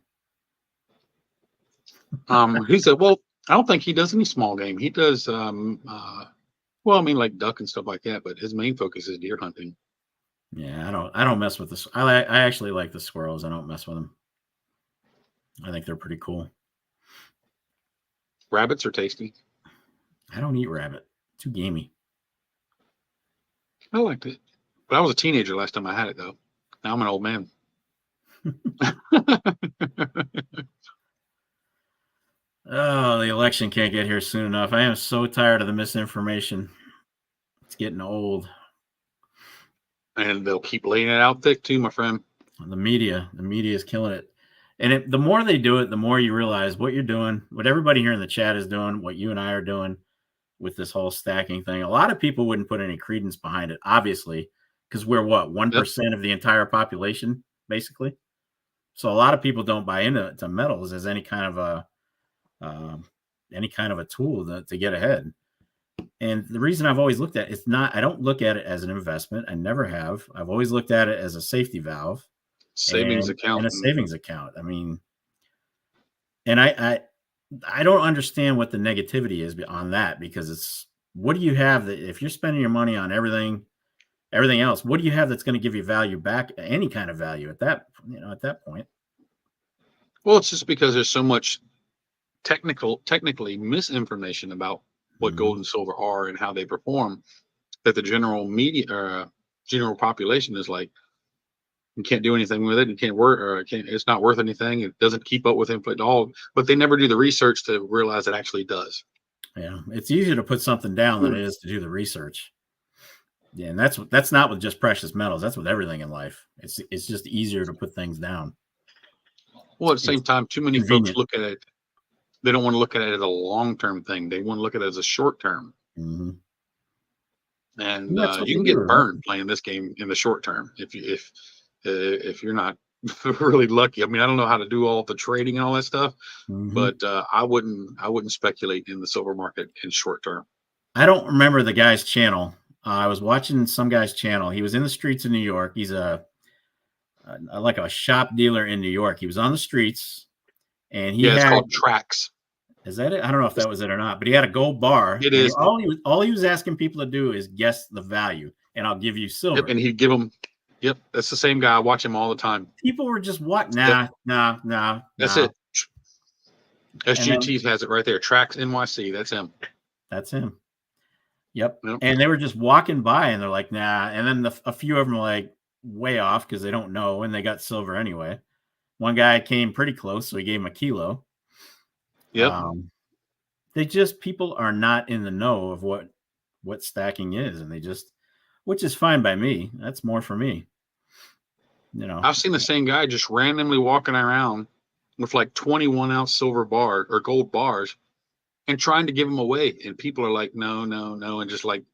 He said, well, I don't think he does any small game. He does, like duck and stuff like that, but his main focus is deer hunting. Yeah, I don't mess with this. I actually like the squirrels. I don't mess with them. I think they're pretty cool. Rabbits are tasty. I don't eat rabbit. Too gamey. I liked it, but I was a teenager last time I had it though. Now I'm an old man. Oh, the election can't get here soon enough. I am so tired of the misinformation. It's getting old. And they'll keep laying it out thick too, my friend. The media is killing it. And the more they do it, the more you realize what you're doing, what everybody here in the chat is doing, what you and I are doing with this whole stacking thing. A lot of people wouldn't put any credence behind it, obviously, because we're what, 1% of the entire population, basically. So a lot of people don't buy into metals as any kind of a tool to get ahead. And the reason I've always looked at it's not, I don't look at it as an investment. I never have. I've always looked at it as a safety valve, Savings account, and a savings account. I mean, and I don't understand what the negativity is on that, because it's, what do you have that if you're spending your money on everything else, what do you have that's going to give you value back, any kind of value at that point? Well, it's just because there's so much technically misinformation about what gold and silver are and how they perform, that the general media or general population is like, you can't do anything with it. You can't work, or it's not worth anything. It doesn't keep up with inflation at all. But they never do the research to realize it actually does. Yeah, it's easier to put something down than it is to do the research. Yeah, and that's not with just precious metals. That's with everything in life. It's just easier to put things down. Well, at the same time, too many folks look at it. They don't want to look at it as a long-term thing. They want to look at it as a short-term. Mm-hmm. And you can get burned playing this game in the short term if you're not really lucky. I mean, I don't know how to do all the trading and all that stuff, but I wouldn't speculate in the silver market in short term. I don't remember the guy's channel. I was watching some guy's channel. He was in the streets of New York. He's like a shop dealer in New York. He was on the streets, and it's called Tracks. Is that it? I don't know if that was it or not, but he had a gold bar. It is. All he was asking people to do is guess the value, and I'll give you silver. Yep, and he'd give them. Yep, that's the same guy. I watch him all the time. People were just what? Nah. That's it. SGT has it right there. Tracks NYC. That's him. That's him. Yep. And they were just walking by, and they're like, nah. And then a few of them were like way off because they don't know, and they got silver anyway. One guy came pretty close, so he gave him a kilo. Yep. People are not in the know of what stacking is, and which is fine by me. That's more for me. I've seen the same guy just randomly walking around with like 21-ounce silver bar or gold bars and trying to give them away. And people are like, no. And just like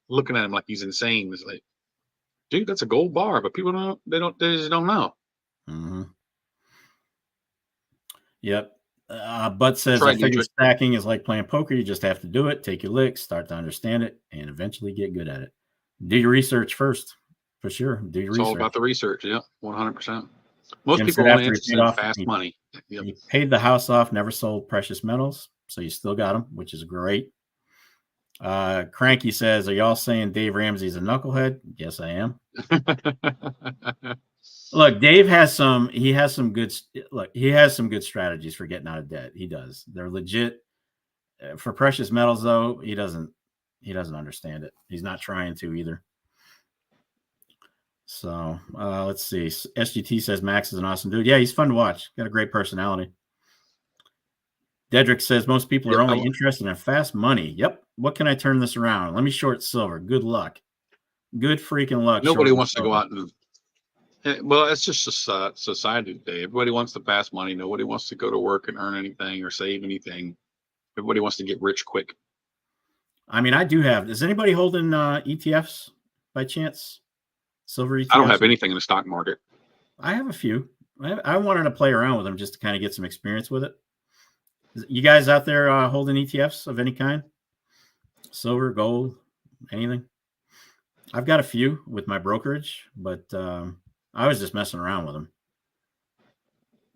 looking at him like he's insane. It's like, dude, that's a gold bar, but people they just don't know. Mm-hmm. Yep. Bud says, I figure stacking is like playing poker. You just have to do it, take your licks, start to understand it, and eventually get good at it. Do your research first, for sure. Do your research. It's all about the research, yeah, 100%. Most people are only interested in fast money. Yep. You paid the house off, never sold precious metals, so you still got them, which is great. Cranky says, are y'all saying Dave Ramsey's a knucklehead? Yes, I am. Look, Dave has some good strategies for getting out of debt. He does. They're legit. For precious metals, though, he doesn't understand it. He's not trying to either. So let's see. SGT says Max is an awesome dude. Yeah, he's fun to watch. Got a great personality. Dedrick says most people are only interested in fast money. Yep. What can I turn this around? Let me short silver. Good luck. Good freaking luck. Nobody wants to go out and. Well, it's just society today. Everybody wants the fast money. Nobody wants to go to work and earn anything or save anything. Everybody wants to get rich quick. I mean, I do have. Is anybody holding ETFs by chance? Silver ETFs? I don't have anything in the stock market. I have a few. I wanted to play around with them just to kind of get some experience with it. You guys out there holding ETFs of any kind? Silver, gold, anything? I've got a few with my brokerage, but I was just messing around with them.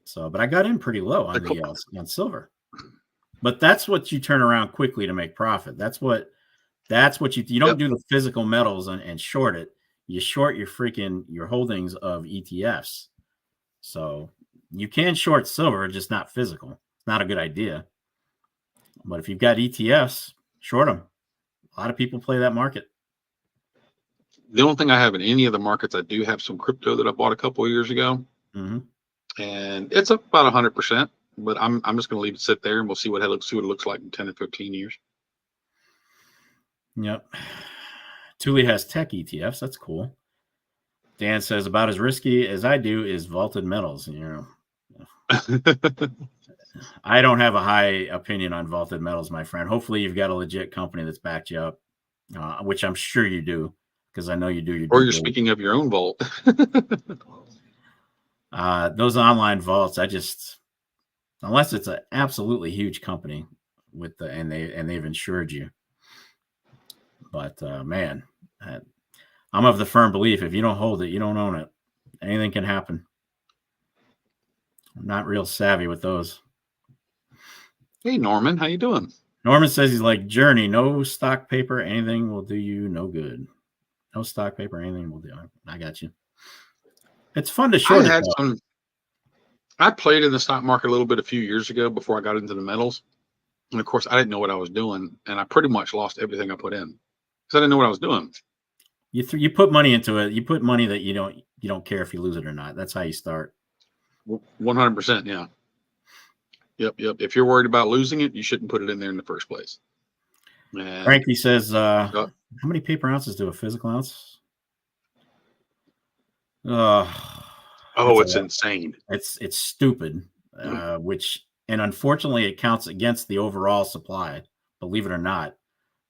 So, but I got in pretty low on silver. But that's what you turn around quickly to make profit. That's what you don't do the physical metals and short it. You short your holdings of ETFs. So you can short silver, just not physical. It's not a good idea. But if you've got ETFs, short them. A lot of people play that market. The only thing I have in any of the markets, I do have some crypto that I bought a couple of years ago, Mm-hmm. and it's up about 100%. But I'm just going to leave it sit there, and we'll see what it looks like in 10 or 15 years. Yep. Thule has tech ETFs. That's cool. Dan says about as risky as I do is vaulted metals. I don't have a high opinion on vaulted metals, my friend. Hopefully you've got a legit company that's backed you up, which I'm sure you do, because I know you do. Or you're speaking of your own vault. Those online vaults, unless it's an absolutely huge company and they've insured you. But man, I'm of the firm belief if you don't hold it, you don't own it. Anything can happen. I'm not real savvy with those. Hey, Norman, how you doing? Norman says he's like Journey. No stock paper, anything will do you no good. No stock paper, anything will do. I got you. It's fun to short it. I played in the stock market a little bit a few years ago before I got into the metals. And of course, I didn't know what I was doing. And I pretty much lost everything I put in because I didn't know what I was doing. You put money into it. You put money that you don't care if you lose it or not. That's how you start. 100%. Yeah. Yep. If you're worried about losing it, you shouldn't put it in there in the first place. And Frankie says, how many paper ounces do a physical ounce? It's insane. It's stupid, and unfortunately it counts against the overall supply. Believe it or not,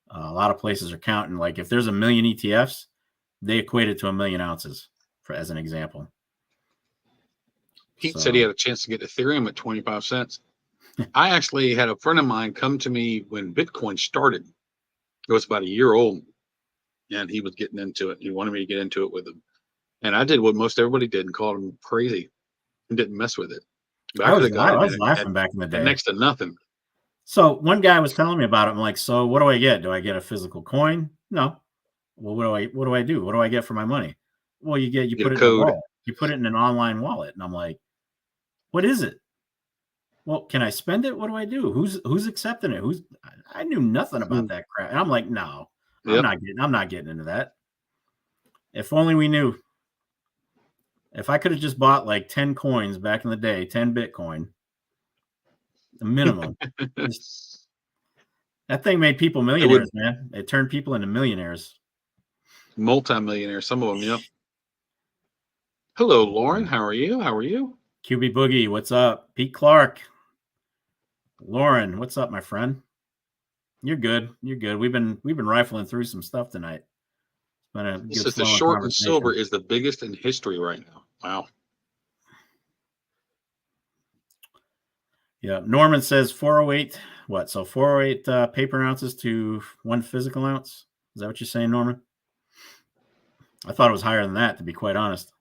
a lot of places are counting. Like if there's 1 million ETFs, they equate it to 1 million ounces, as an example. Pete said he had a chance to get Ethereum at 25 cents. I actually had a friend of mine come to me when Bitcoin started. It was about a year old, and he was getting into it. He wanted me to get into it with him. And I did what most everybody did and called him crazy and didn't mess with it. But I was laughing back in the day. Next to nothing. So one guy was telling me about it. I'm like, so what do I get? Do I get a physical coin? No. Well, what do I do? What do I get for my money? Well, you put it in a wallet. You put it in an online wallet. And I'm like, what is it? Well, can I spend it? What do I do? Who's accepting it? I knew nothing about that crap. And I'm like, no, I'm not getting into that. If only we knew. If I could have just bought like 10 coins back in the day, 10 Bitcoin, the minimum. That thing made people millionaires, man. It turned people into millionaires. Multi-millionaires, some of them, yeah. Hello, Lauren. How are you? QB Boogie, what's up? Pete Clark. Lauren, what's up, my friend? You're good. We've been rifling through some stuff tonight. This is the short and silver is the biggest in history right now. Wow. Yeah. Norman says 408. What? So 408 paper ounces to 1 physical ounce. Is that what you're saying, Norman? I thought it was higher than that, to be quite honest.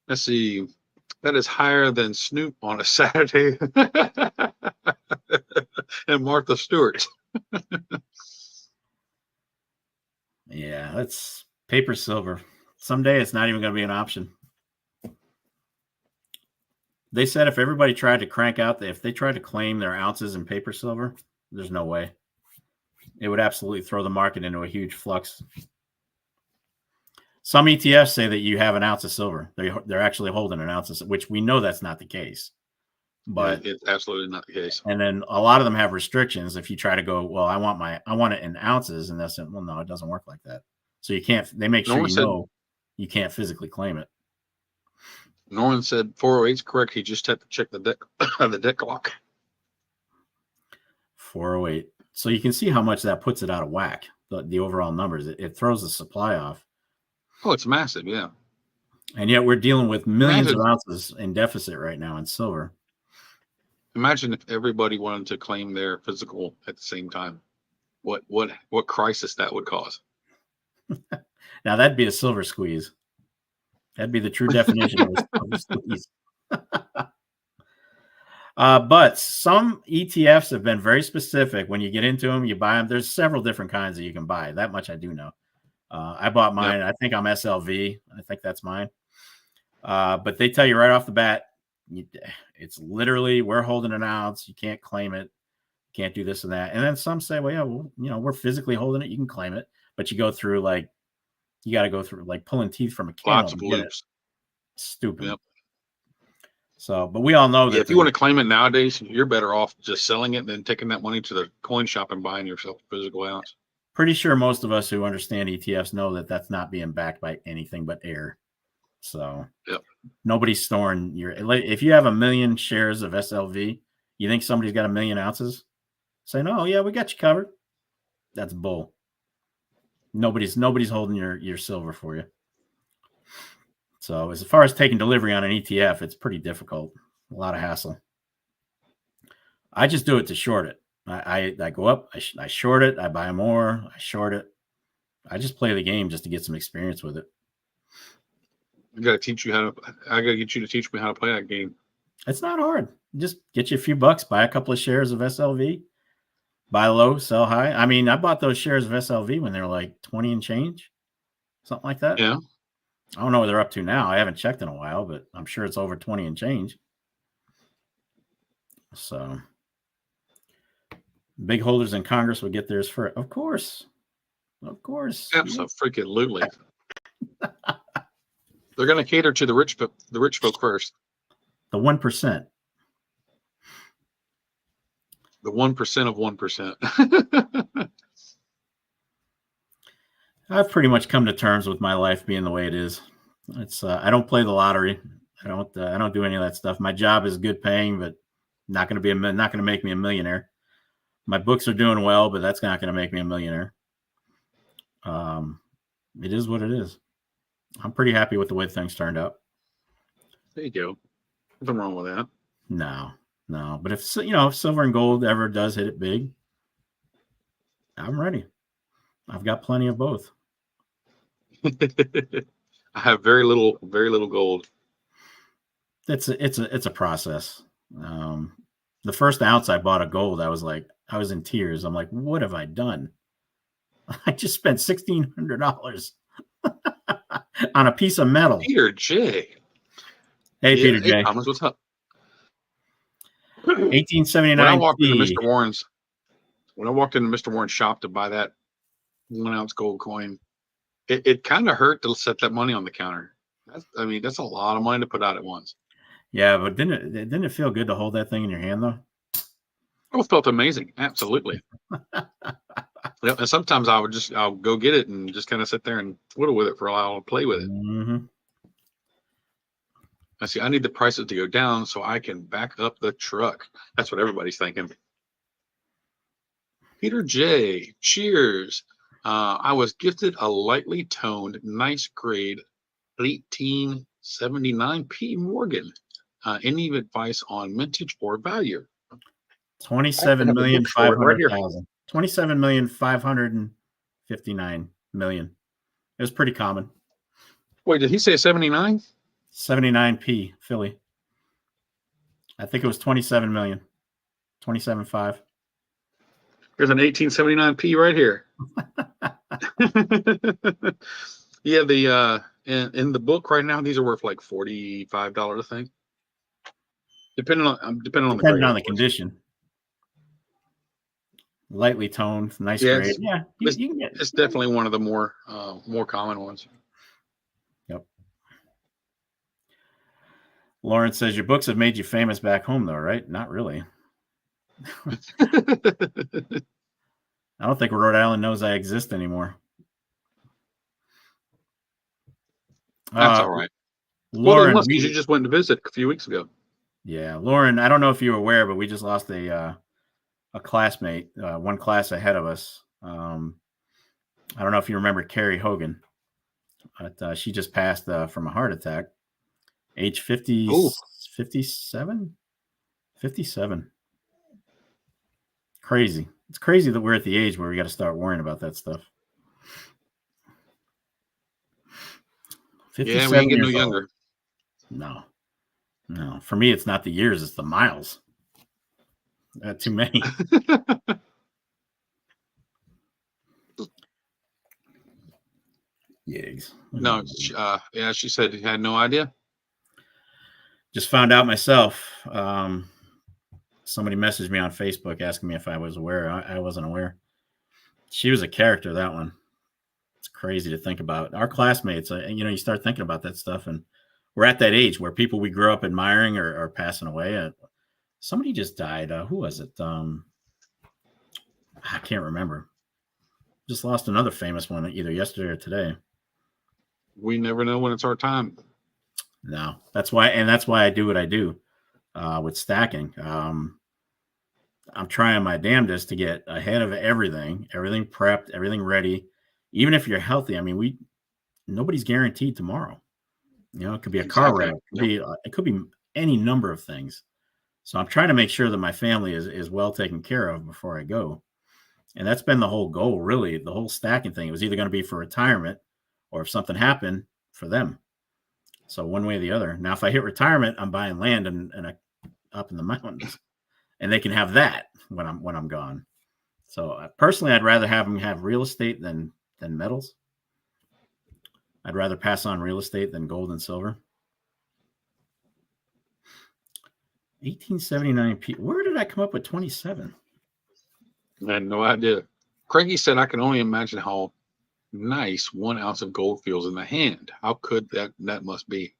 Let's see. That is higher than Snoop on a Saturday and Martha Stewart. Yeah, that's paper silver. Someday it's not even going to be an option. They said if everybody tried to crank out, if they tried to claim their ounces in paper silver, there's no way. It would absolutely throw the market into a huge flux. Some ETFs say that you have an ounce of silver. They're actually holding an ounce of, which we know that's not the case. But it's absolutely not the case. And then a lot of them have restrictions. If you try to go, well, I want it in ounces, and that's well, no, it doesn't work like that. So you can't. They make sure you can't physically claim it. Norman said 408 is correct. He just had to check the deck clock. 408. So you can see how much that puts it out of whack. The overall numbers. It throws the supply off. Oh, it's massive, yeah. And yet we're dealing with millions of ounces in deficit right now in silver. Imagine if everybody wanted to claim their physical at the same time. What crisis that would cause. Now that'd be a silver squeeze. That'd be the true definition of a squeeze. But some ETFs have been very specific. When you get into them, you buy them. There's several different kinds that you can buy. That much I do know. I bought mine. Yep. I think I'm SLV. I think that's mine. But they tell you right off the bat, it's literally, we're holding an ounce. You can't claim it. Can't do this and that. And then some say, well, yeah, well, we're physically holding it. You can claim it, but you got to go through like pulling teeth from a camel Lots to of get it. loops. Stupid. Yep. So, but we all know that if you want to claim it nowadays, you're better off just selling it than taking that money to the coin shop and buying yourself a physical ounce. Pretty sure most of us who understand ETFs know that that's not being backed by anything but air. So nobody's storing if you have 1 million shares of SLV, you think somebody's got 1 million ounces? Saying, oh yeah, we got you covered. That's bull. Nobody's holding your silver for you. So as far as taking delivery on an ETF, it's pretty difficult. A lot of hassle. I just do it to short it. I go up, I short it, I buy more, I short it. I just play the game just to get some experience with it. I gotta get you to teach me how to play that game. It's not hard. Just get you a few bucks, buy a couple of shares of SLV, buy low, sell high. I mean, I bought those shares of SLV when they were like 20 and change, something like that. Yeah. I don't know what they're up to now. I haven't checked in a while, but I'm sure it's over 20 and change. So big holders in Congress would get theirs first. Of course. Absolutely. They're going to cater to the rich folk first. The 1%. The 1% of 1%. I've pretty much come to terms with my life being the way it is. It's I don't play the lottery. I don't do any of that stuff. My job is good paying, but not going to make me a millionaire. My books are doing well, but that's not going to make me a millionaire. It is what it is. I'm pretty happy with the way things turned out. There you go. Nothing wrong with that. No. But if silver and gold ever does hit it big, I'm ready. I've got plenty of both. I have very little gold. It's a process. The first ounce I bought of gold, I was in tears. I'm like, what have I done? I just spent $1,600 on a piece of metal. Peter J. Hey, Peter J. Hey, Thomas, what's up? 1879. When I walked into Mr. Warren's shop to buy that 1 ounce gold coin, it kind of hurt to set that money on the counter. That's a lot of money to put out at once. Yeah, but didn't it feel good to hold that thing in your hand though? It felt amazing. Absolutely. And sometimes I'll go get it and just kind of sit there and twiddle with it for a while and play with it. Mm-hmm. I need the prices to go down so I can back up the truck. That's what everybody's thinking. Peter J. Cheers. I was gifted a lightly toned, nice grade 1879 P. Morgan. Any advice on mintage or value? 27,500,000. 27,559,000. It was pretty common. Wait, did he say 79? 79P Philly. I think it was 27 million. 27.5. There's an 1879P right here. Yeah, in the book right now, these are worth like $45, I think. Depending on the condition. Lightly toned, nice grade. Yeah, you can get. It's definitely one of the more common ones. Yep. Lawrence says your books have made you famous back home, though, right? Not really. I don't think Rhode Island knows I exist anymore. That's all right. Lauren, they must, because you just went to visit a few weeks ago. Yeah, Lauren, I don't know if you were aware, but we just lost a classmate, one class ahead of us. I don't know if you remember Carrie Hogan, but she just passed from a heart attack, age 57. Crazy. It's crazy that we're at the age where we got to start worrying about that stuff. Yeah, we ain't getting no younger. No. For me, it's not the years; it's the miles. Too many. Yigs. No, she said he had no idea. Just found out myself. Somebody messaged me on Facebook asking me if I was aware. I wasn't aware. She was a character, that one. It's crazy to think about. Our classmates, you start thinking about that stuff, and we're at that age where people we grew up admiring are passing away. Somebody just died. Who was it? I can't remember. Just lost another famous one either yesterday or today. We never know when it's our time. No, that's why I do what I do with stacking. I'm trying my damnedest to get ahead of everything prepped, everything ready. Even if you're healthy, I mean, nobody's guaranteed tomorrow. It could be a car wreck. It could be any number of things. So I'm trying to make sure that my family is well taken care of before I go. And that's been the whole goal, really. The whole stacking thing. It was either going to be for retirement or if something happened for them. So one way or the other. Now, if I hit retirement, I'm buying land up in the mountains, and they can have that when I'm gone. So personally, I'd rather have them have real estate than metals. I'd rather pass on real estate than gold and silver. 1879 Where did I come up with 27? I had no idea. Craigie said, I can only imagine how nice 1 ounce of gold feels in the hand. How could that must be?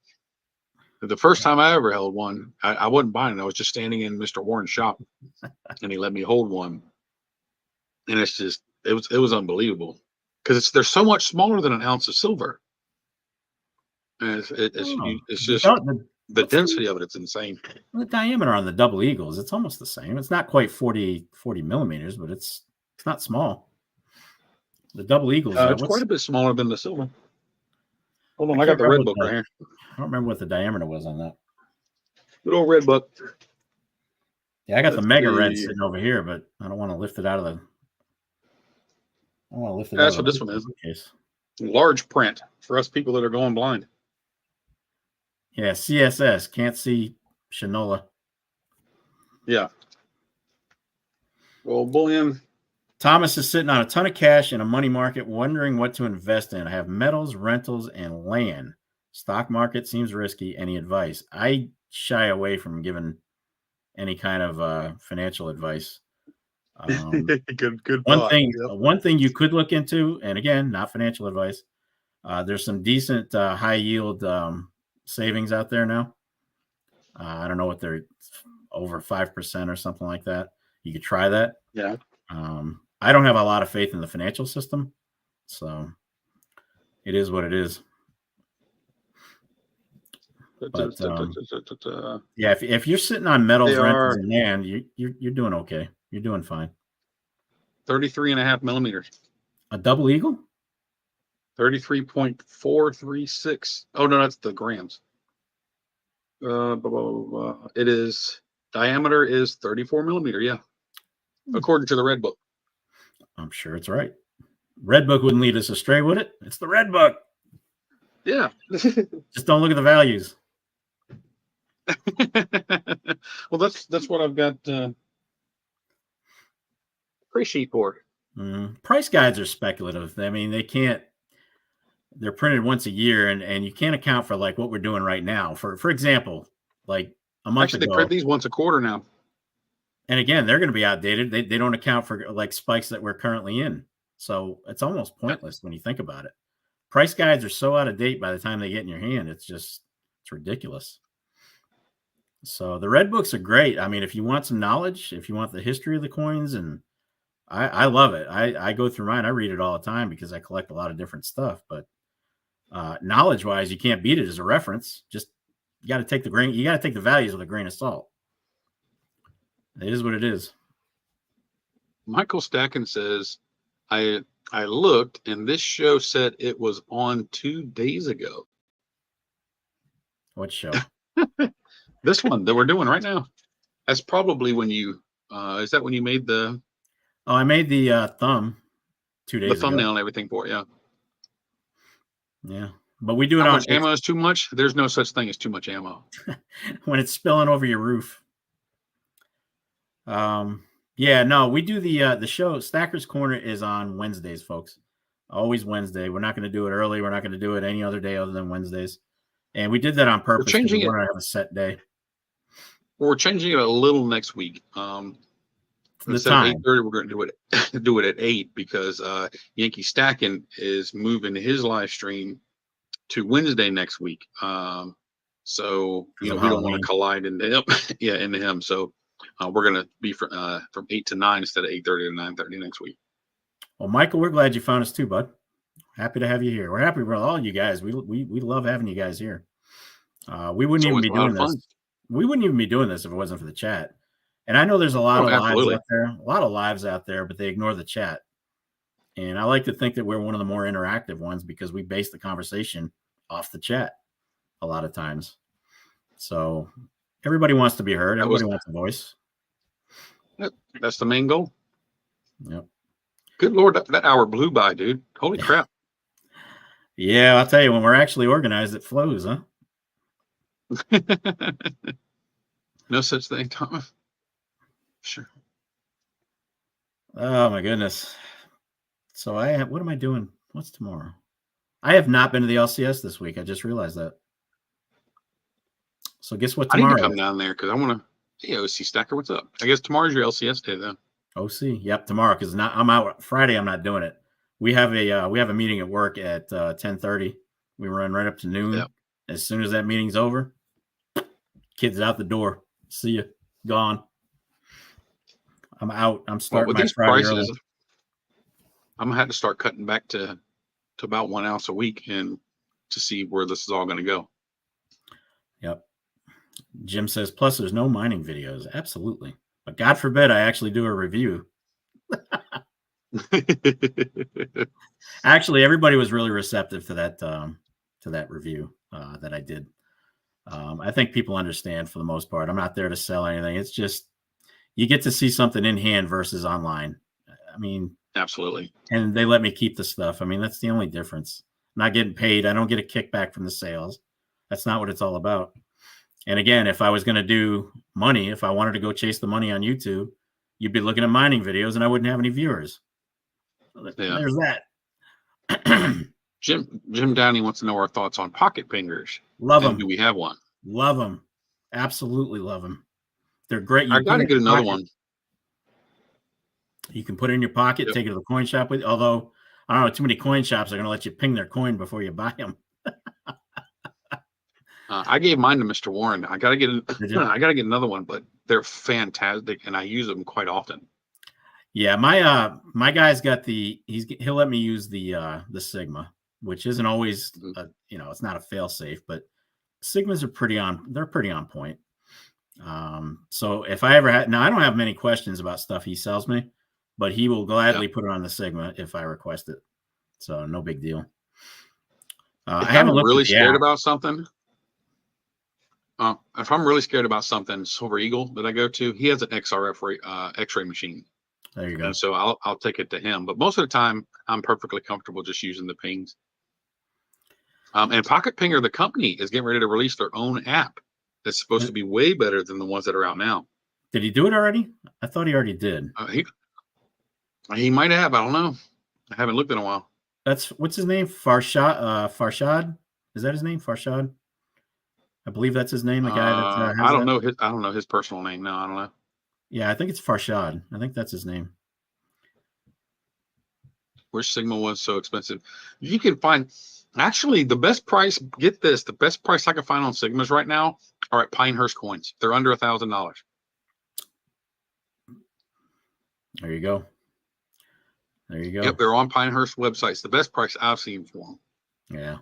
The first time I ever held one, I wasn't buying it. I was just standing in Mr. Warren's shop, and he let me hold one. And it's just, it was unbelievable because they're so much smaller than an ounce of silver. And it's just the density of it. It's insane. The diameter on the double eagles, it's almost the same. It's not quite 40 millimeters, but it's not small. The double eagles, it's quite a bit smaller than the silver. Hold on, I got the red book right here. I don't remember what the diameter was on that. Good old red book. Yeah, I got the mega red sitting over here, but I don't want to lift it out of the. I want to lift it. That's what this one is. Case. Large print for us people that are going blind. Yeah, CSS, can't see Shinola. Yeah. Well, bullion. Thomas is sitting on a ton of cash in a money market, wondering what to invest in. I have metals, rentals, and land. Stock market seems risky. Any advice? I shy away from giving any kind of financial advice. Good. One thing you could look into, and again, not financial advice. There's some decent high yield savings out there now. I don't know what they're over 5% or something like that. You could try that. Yeah. I don't have a lot of faith in the financial system, so it is what it is. But yeah, if you're sitting on metals, rentals, and land, you're doing okay. You're doing fine. 33.5 millimeters. A double eagle? 33.436. Oh no, that's the grams. It is diameter is 34 millimeter. Yeah, according to the red book. I'm sure it's right. Red book wouldn't lead us astray, would it? It's the red book. Yeah. Just don't look at the values. Well, that's what I've got pre-sheet for. Price guides are speculative. I mean, they're printed once a year, and you can't account for like what we're doing right now. For example, like a month ago. They print these once a quarter now. And again, they're going to be outdated. They don't account for like spikes that we're currently in. So it's almost pointless when you think about it. Price guides are so out of date by the time they get in your hand. It's ridiculous. So the red books are great. I mean, if you want some knowledge, if you want the history of the coins, and I love it. I go through mine. I read it all the time because I collect a lot of different stuff. But knowledge wise, you can't beat it as a reference. Just you got to take the values with a grain of salt. It is what it is. Michael Stacken says, I looked and this show said it was on 2 days ago. What show? This one that we're doing right now. That's probably when you is that when you made the I made the thumb 2 days ago. The thumbnail and everything for it, yeah. Yeah. But we do it How much ammo is too much? There's no such thing as too much ammo. When it's spilling over your roof. Yeah, no, we do the show. Stacker's Corner is on Wednesdays, folks. Always Wednesday. We're not going to do it early. We're not going to do it any other day other than Wednesdays. And we did that on purpose because changing we it. wanted to have a set day. We're changing it a little next week. The Instead of time. 8:30, we're going to do it at 8 because Yankee Stacking is moving his live stream to Wednesday next week. So we don't want to collide into him. Yeah, into him. So we're going to be from 8 to 9 instead of 8:30 to 9:30 next week. Well, Michael, we're glad you found us too, bud. Happy to have you here. We're happy with all you guys. We love having you guys here. We wouldn't even be doing this. We wouldn't even be doing this if it wasn't for the chat. And I know there's a lot of lives out there, but they ignore the chat. And I like to think that we're one of the more interactive ones because we base the conversation off the chat a lot of times. So everybody wants to be heard. Everybody wants a voice. That's the main goal. Yep. Good Lord, that hour blew by, dude. Holy crap. Yeah, I'll tell you, when we're actually organized, it flows, huh? No such thing, Thomas. Sure. Oh my goodness. So what am I doing? What's tomorrow? I have not been to the LCS this week. I just realized that. So guess what tomorrow I need to come down there because I want to. Hey, OC Stacker, what's up? I guess tomorrow's your LCS day then. OC, yep, tomorrow because I'm out Friday. I'm not doing it. We have a meeting at work at 10:30. We run right up to noon. Yep. As soon as that meeting's over, kids out the door. See you, gone. I'm out. I'm starting my Friday early. I'm gonna have to start cutting back to about 1 ounce a week and to see where this is all going to go. Yep. Jim says, plus there's no mining videos. Absolutely. But God forbid I actually do a review. Actually, everybody was really receptive to that review that I did. I think people understand for the most part. I'm not there to sell anything. It's just you get to see something in hand versus online. I mean, absolutely. And they let me keep the stuff. I mean, that's the only difference. I'm not getting paid. I don't get a kickback from the sales. That's not what it's all about. And again, if I was going to do money, if I wanted to go chase the money on YouTube, you'd be looking at mining videos and I wouldn't have any viewers. So there's that. Jim Downey wants to know our thoughts on pocket pingers. Love them. Do we have one? Love them. Absolutely love them. They're great. I got to get another one. You can put it in your pocket, take it to the coin shop with. Although I don't know, too many coin shops are going to let you ping their coin before you buy them. I gave mine to Mr. Warren. I got to get another one, but they're fantastic, and I use them quite often. Yeah, my guy's got he'll let me use the Sigma, which isn't always it's not a fail safe, but Sigmas are pretty on point. So if I ever had, now I don't have many questions about stuff he sells me, but he will gladly put it on the Sigma if I request it. So no big deal. I haven't really scared about something. If I'm really scared about something, Silver Eagle that I go to, he has an XRF X-ray machine. There you go. And so I'll take it to him. But most of the time, I'm perfectly comfortable just using the pings. And Pocket Pinger, the company, is getting ready to release their own app that's supposed to be way better than the ones that are out now. Did he do it already? I thought he already did. He might have. I don't know. I haven't looked in a while. What's his name? Farshad? Is that his name? Farshad? I believe that's his name. The guy that I don't know his personal name. No, I don't know. Yeah, I think it's Farshad. I think that's his name. Wish Sigma was so expensive. You can find actually the best price. Get this: the best price I can find on Sigmas right now are at Pinehurst Coins. They're under $1,000. There you go. There you go. Yep, they're on Pinehurst websites. The best price I've seen for them. Yeah.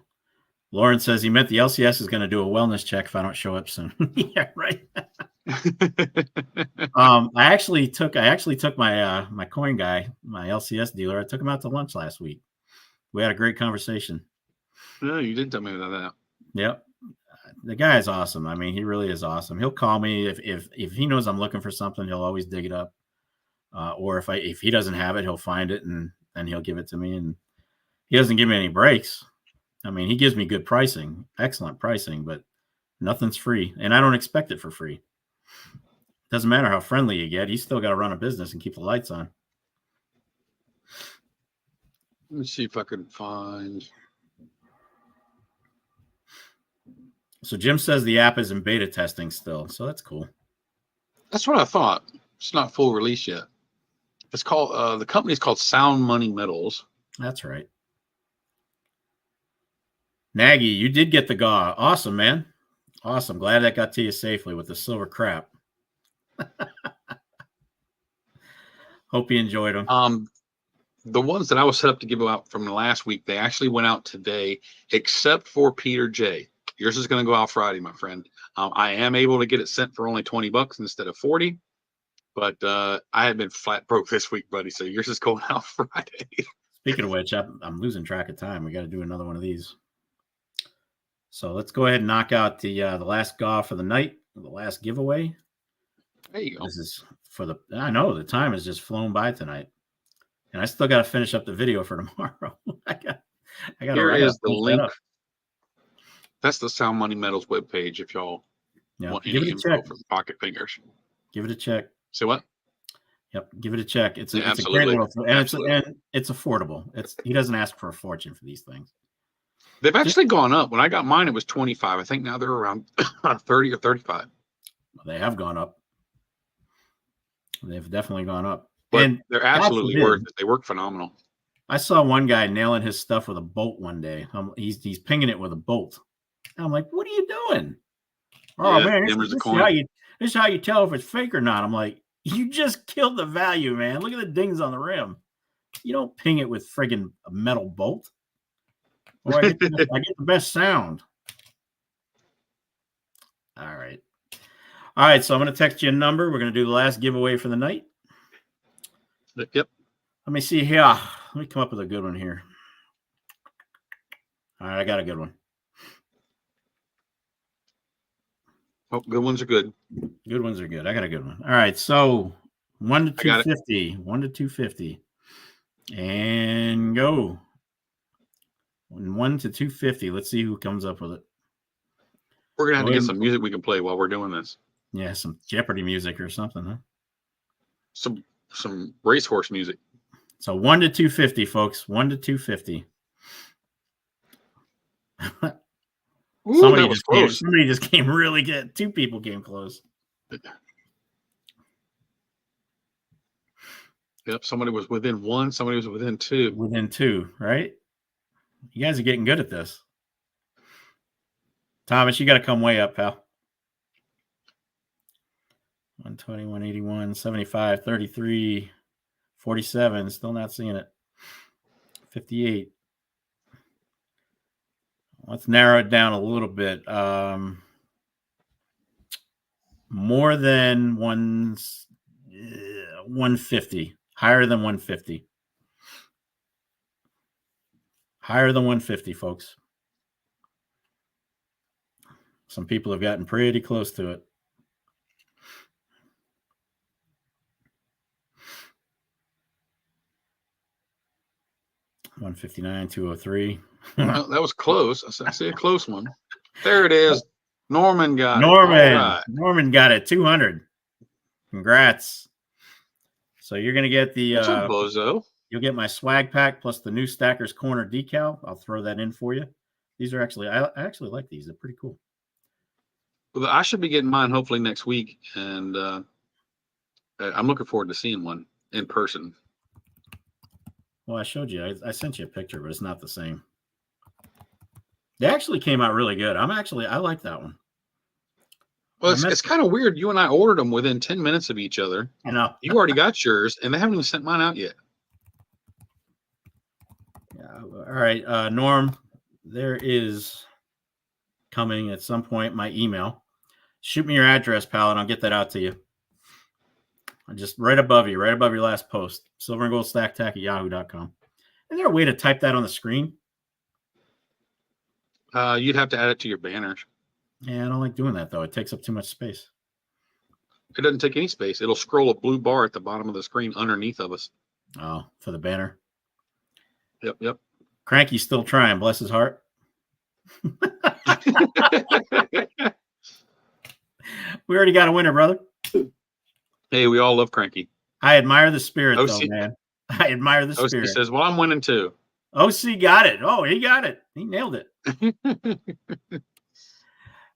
Lauren says he meant the LCS is going to do a wellness check if I don't show up soon. Yeah, right. I actually took my my coin guy, my LCS dealer. I took him out to lunch last week. We had a great conversation. No, you did tell me about that. Yep. The guy is awesome. I mean, he really is awesome. He'll call me if he knows I'm looking for something. He'll always dig it up. Or if he doesn't have it, he'll find it and he'll give it to me. And he doesn't give me any breaks. I mean, he gives me good pricing, excellent pricing, but nothing's free. And I don't expect it for free. Doesn't matter how friendly you get. He's still got to run a business and keep the lights on. Let me see if I can find. So Jim says the app is in beta testing still, so that's cool. That's what I thought. It's not full release yet. It's called the company's called Sound Money Metals. That's right. Nagy, you did get the GAW. Awesome, man. Awesome. Glad that got to you safely with the silver crap. Hope you enjoyed them. The ones that I was set up to give out from last week, they actually went out today, except for Peter J. Yours is going to go out Friday, my friend. I am able to get it sent for only $20 instead of 40, but I have been flat broke this week, buddy. So yours is going out Friday. Speaking of which, I'm losing track of time. We got to do another one of these. So let's go ahead and knock out the last GAW for the night, the last giveaway. There you go. This is for the. I know the time has just flown by tonight, and I still got to finish up the video for tomorrow. I got. Here is the link. That's the Sound Money Metals webpage. If y'all want any info from Pocket Fingers, give it a check. Say what? Yep, give it a check. It's a great little, and it's affordable. He doesn't ask for a fortune for these things. They've actually gone up. When I got mine, it was 25. I think now they're around 30 or 35. They have gone up. They've definitely gone up. But and they're absolutely worth it. They work phenomenal. I saw one guy nailing his stuff with a bolt one day. He's pinging it with a bolt. And I'm like, what are you doing? Oh, yeah, man, this is how you tell if it's fake or not. I'm like, you just killed the value, man. Look at the dings on the rim. You don't ping it with friggin' a metal bolt. Or I get the best sound. All right. All right, so I'm going to text you a number. We're going to do the last giveaway for the night. Yep. Let me see here. Let me come up with a good one here. All right, I got a good one. Oh, good ones are good. Good ones are good. I got a good one. All right, so 1 to 250. 1 to 250. And go. 1 to 250. Let's see who comes up with it. We're going to have to get some music we can play while we're doing this. Yeah, some Jeopardy music or something, huh? Some racehorse music. So 1 to 250, folks. 1 to 250. Ooh, somebody just came really good. 2 people came close. Yep, somebody was within 1. Somebody was within 2. Within 2, right? You guys are getting good at this. Thomas, you got to come way up, pal. 120, 181, 75, 33, 47. Still not seeing it. 58. Let's narrow it down a little bit. More than 150. Higher than 150. Higher than 150, folks. Some people have gotten pretty close to it. $159, $203. Well, that was close. I see a close one. There it is. Norman got it. Right. Norman got it. 200. Congrats. So you're going to get the bozo. You'll get my swag pack plus the new Stackers Corner decal. I'll throw that in for you. These are actually, I actually like these. They're pretty cool. Well, I should be getting mine hopefully next week, and I'm looking forward to seeing one in person. Well, I showed you. I sent you a picture, but it's not the same. They actually came out really good. I like that one. Well, it's kind of weird. You and I ordered them within 10 minutes of each other. I know. You already got yours, and they haven't even sent mine out yet. Yeah. All right, Norm, there is coming at some point my email. Shoot me your address, pal, and I'll get that out to you. Just right above your last post, silverandgoldstacktack@yahoo.com. Is there a way to type that on the screen? You'd have to add it to your banners. Yeah, I don't like doing that, though. It takes up too much space. It doesn't take any space. It'll scroll a blue bar at the bottom of the screen underneath of us. Oh, for the banner? Yep. Cranky's still trying, bless his heart. We already got a winner, brother. Hey, we all love Cranky. I admire the spirit, though, man. I admire the spirit. OC says, well, I'm winning too. OC got it. Oh, he got it. He nailed it.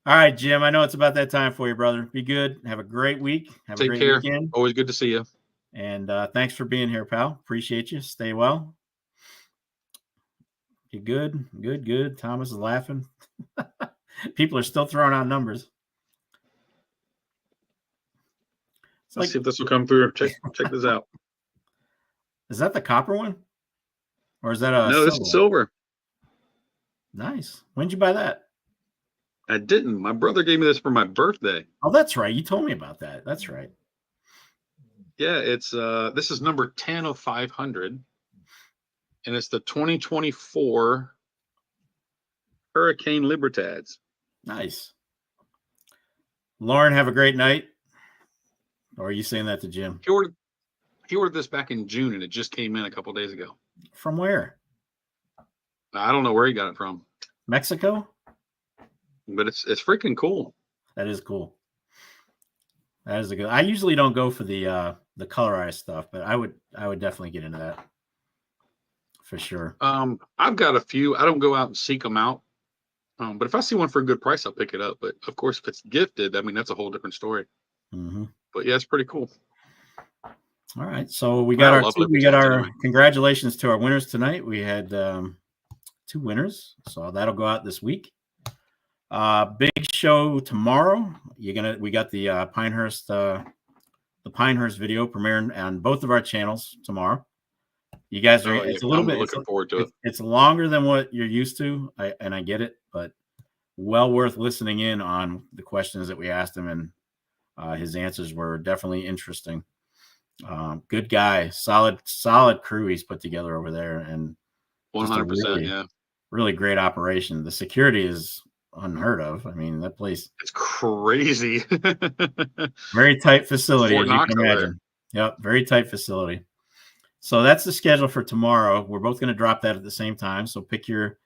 All right, Jim. I know it's about that time for you, brother. Be good. Have a great week. Have a Take great care. weekend. Always good to see you. And thanks for being here, pal. Appreciate you. Stay well. You good? Good, good. Thomas is laughing. People are still throwing out numbers. Let's see if this will come through. Check this out. Is that the copper one? Or is that a No, this is silver. Nice. When'd you buy that? I didn't. My brother gave me this for my birthday. Oh, that's right. You told me about that. That's right. Yeah, it's this is number 10 of 500. And it's the 2024 Hurricane Libertads. Nice. Lauren, have a great night. Or are you saying that to Jim? He ordered this back in June, and it just came in a couple days ago. From where? I don't know where he got it from. Mexico? But it's freaking cool. That is cool. That is a good. I usually don't go for the colorized stuff, but I would definitely get into that for sure. I've got a few. I don't go out and seek them out. But if I see one for a good price, I'll pick it up. But of course, if it's gifted, I mean, that's a whole different story. Mm-hmm. But yeah, it's pretty cool. All right. So we got our congratulations to our winners tonight. We had 2 winners. So that'll go out this week. Big show tomorrow. We got the Pinehurst video premiering on both of our channels tomorrow. You guys are it's a little bit looking forward to it. It's longer than what you're used to. I get it, but well worth listening in on the questions that we asked him, and his answers were definitely interesting. Good guy, solid crew he's put together over there, and 100%, really great operation. The security is unheard of. I mean, that place, it's crazy. Very tight facility, as you can imagine. Yep, very tight facility. So that's the schedule for tomorrow. We're both going to drop that at the same time. So pick your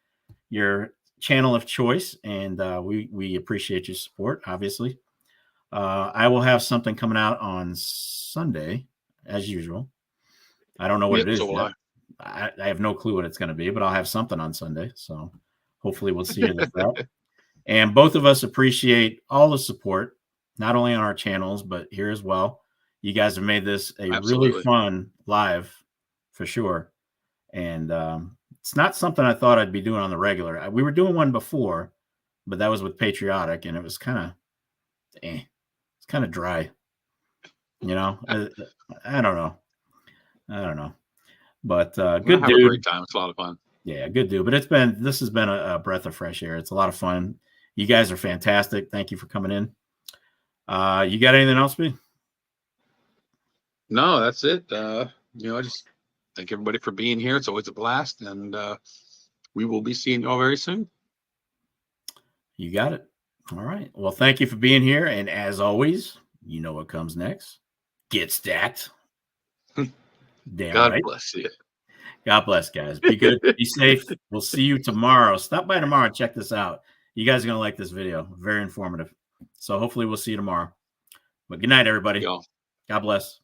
channel of choice, and we appreciate your support, obviously. I will have something coming out on Sunday, as usual. I don't know what it is yet. I have no clue what it's going to be, but I'll have something on Sunday. So hopefully we'll see you at that. And both of us appreciate all the support, not only on our channels, but here as well. You guys have made this a really fun live for sure. And it's not something I thought I'd be doing on the regular. We were doing one before, but that was with Patriotic, and it was kind of dry. You know, I don't know. But good dude. Have a great time. It's a lot of fun. Yeah, good dude. But this has been a breath of fresh air. It's a lot of fun. You guys are fantastic. Thank you for coming in. You got anything else, B? No, that's it. I just thank everybody for being here. It's always a blast, and we will be seeing you all very soon. You got it. All right. Well, thank you for being here. And as always, you know what comes next. Get stacked. Damn God right. Bless you. God bless, guys. Be good. Be safe. We'll see you tomorrow. Stop by tomorrow and check this out. You guys are going to like this video. Very informative. So hopefully we'll see you tomorrow. But good night, everybody. God bless.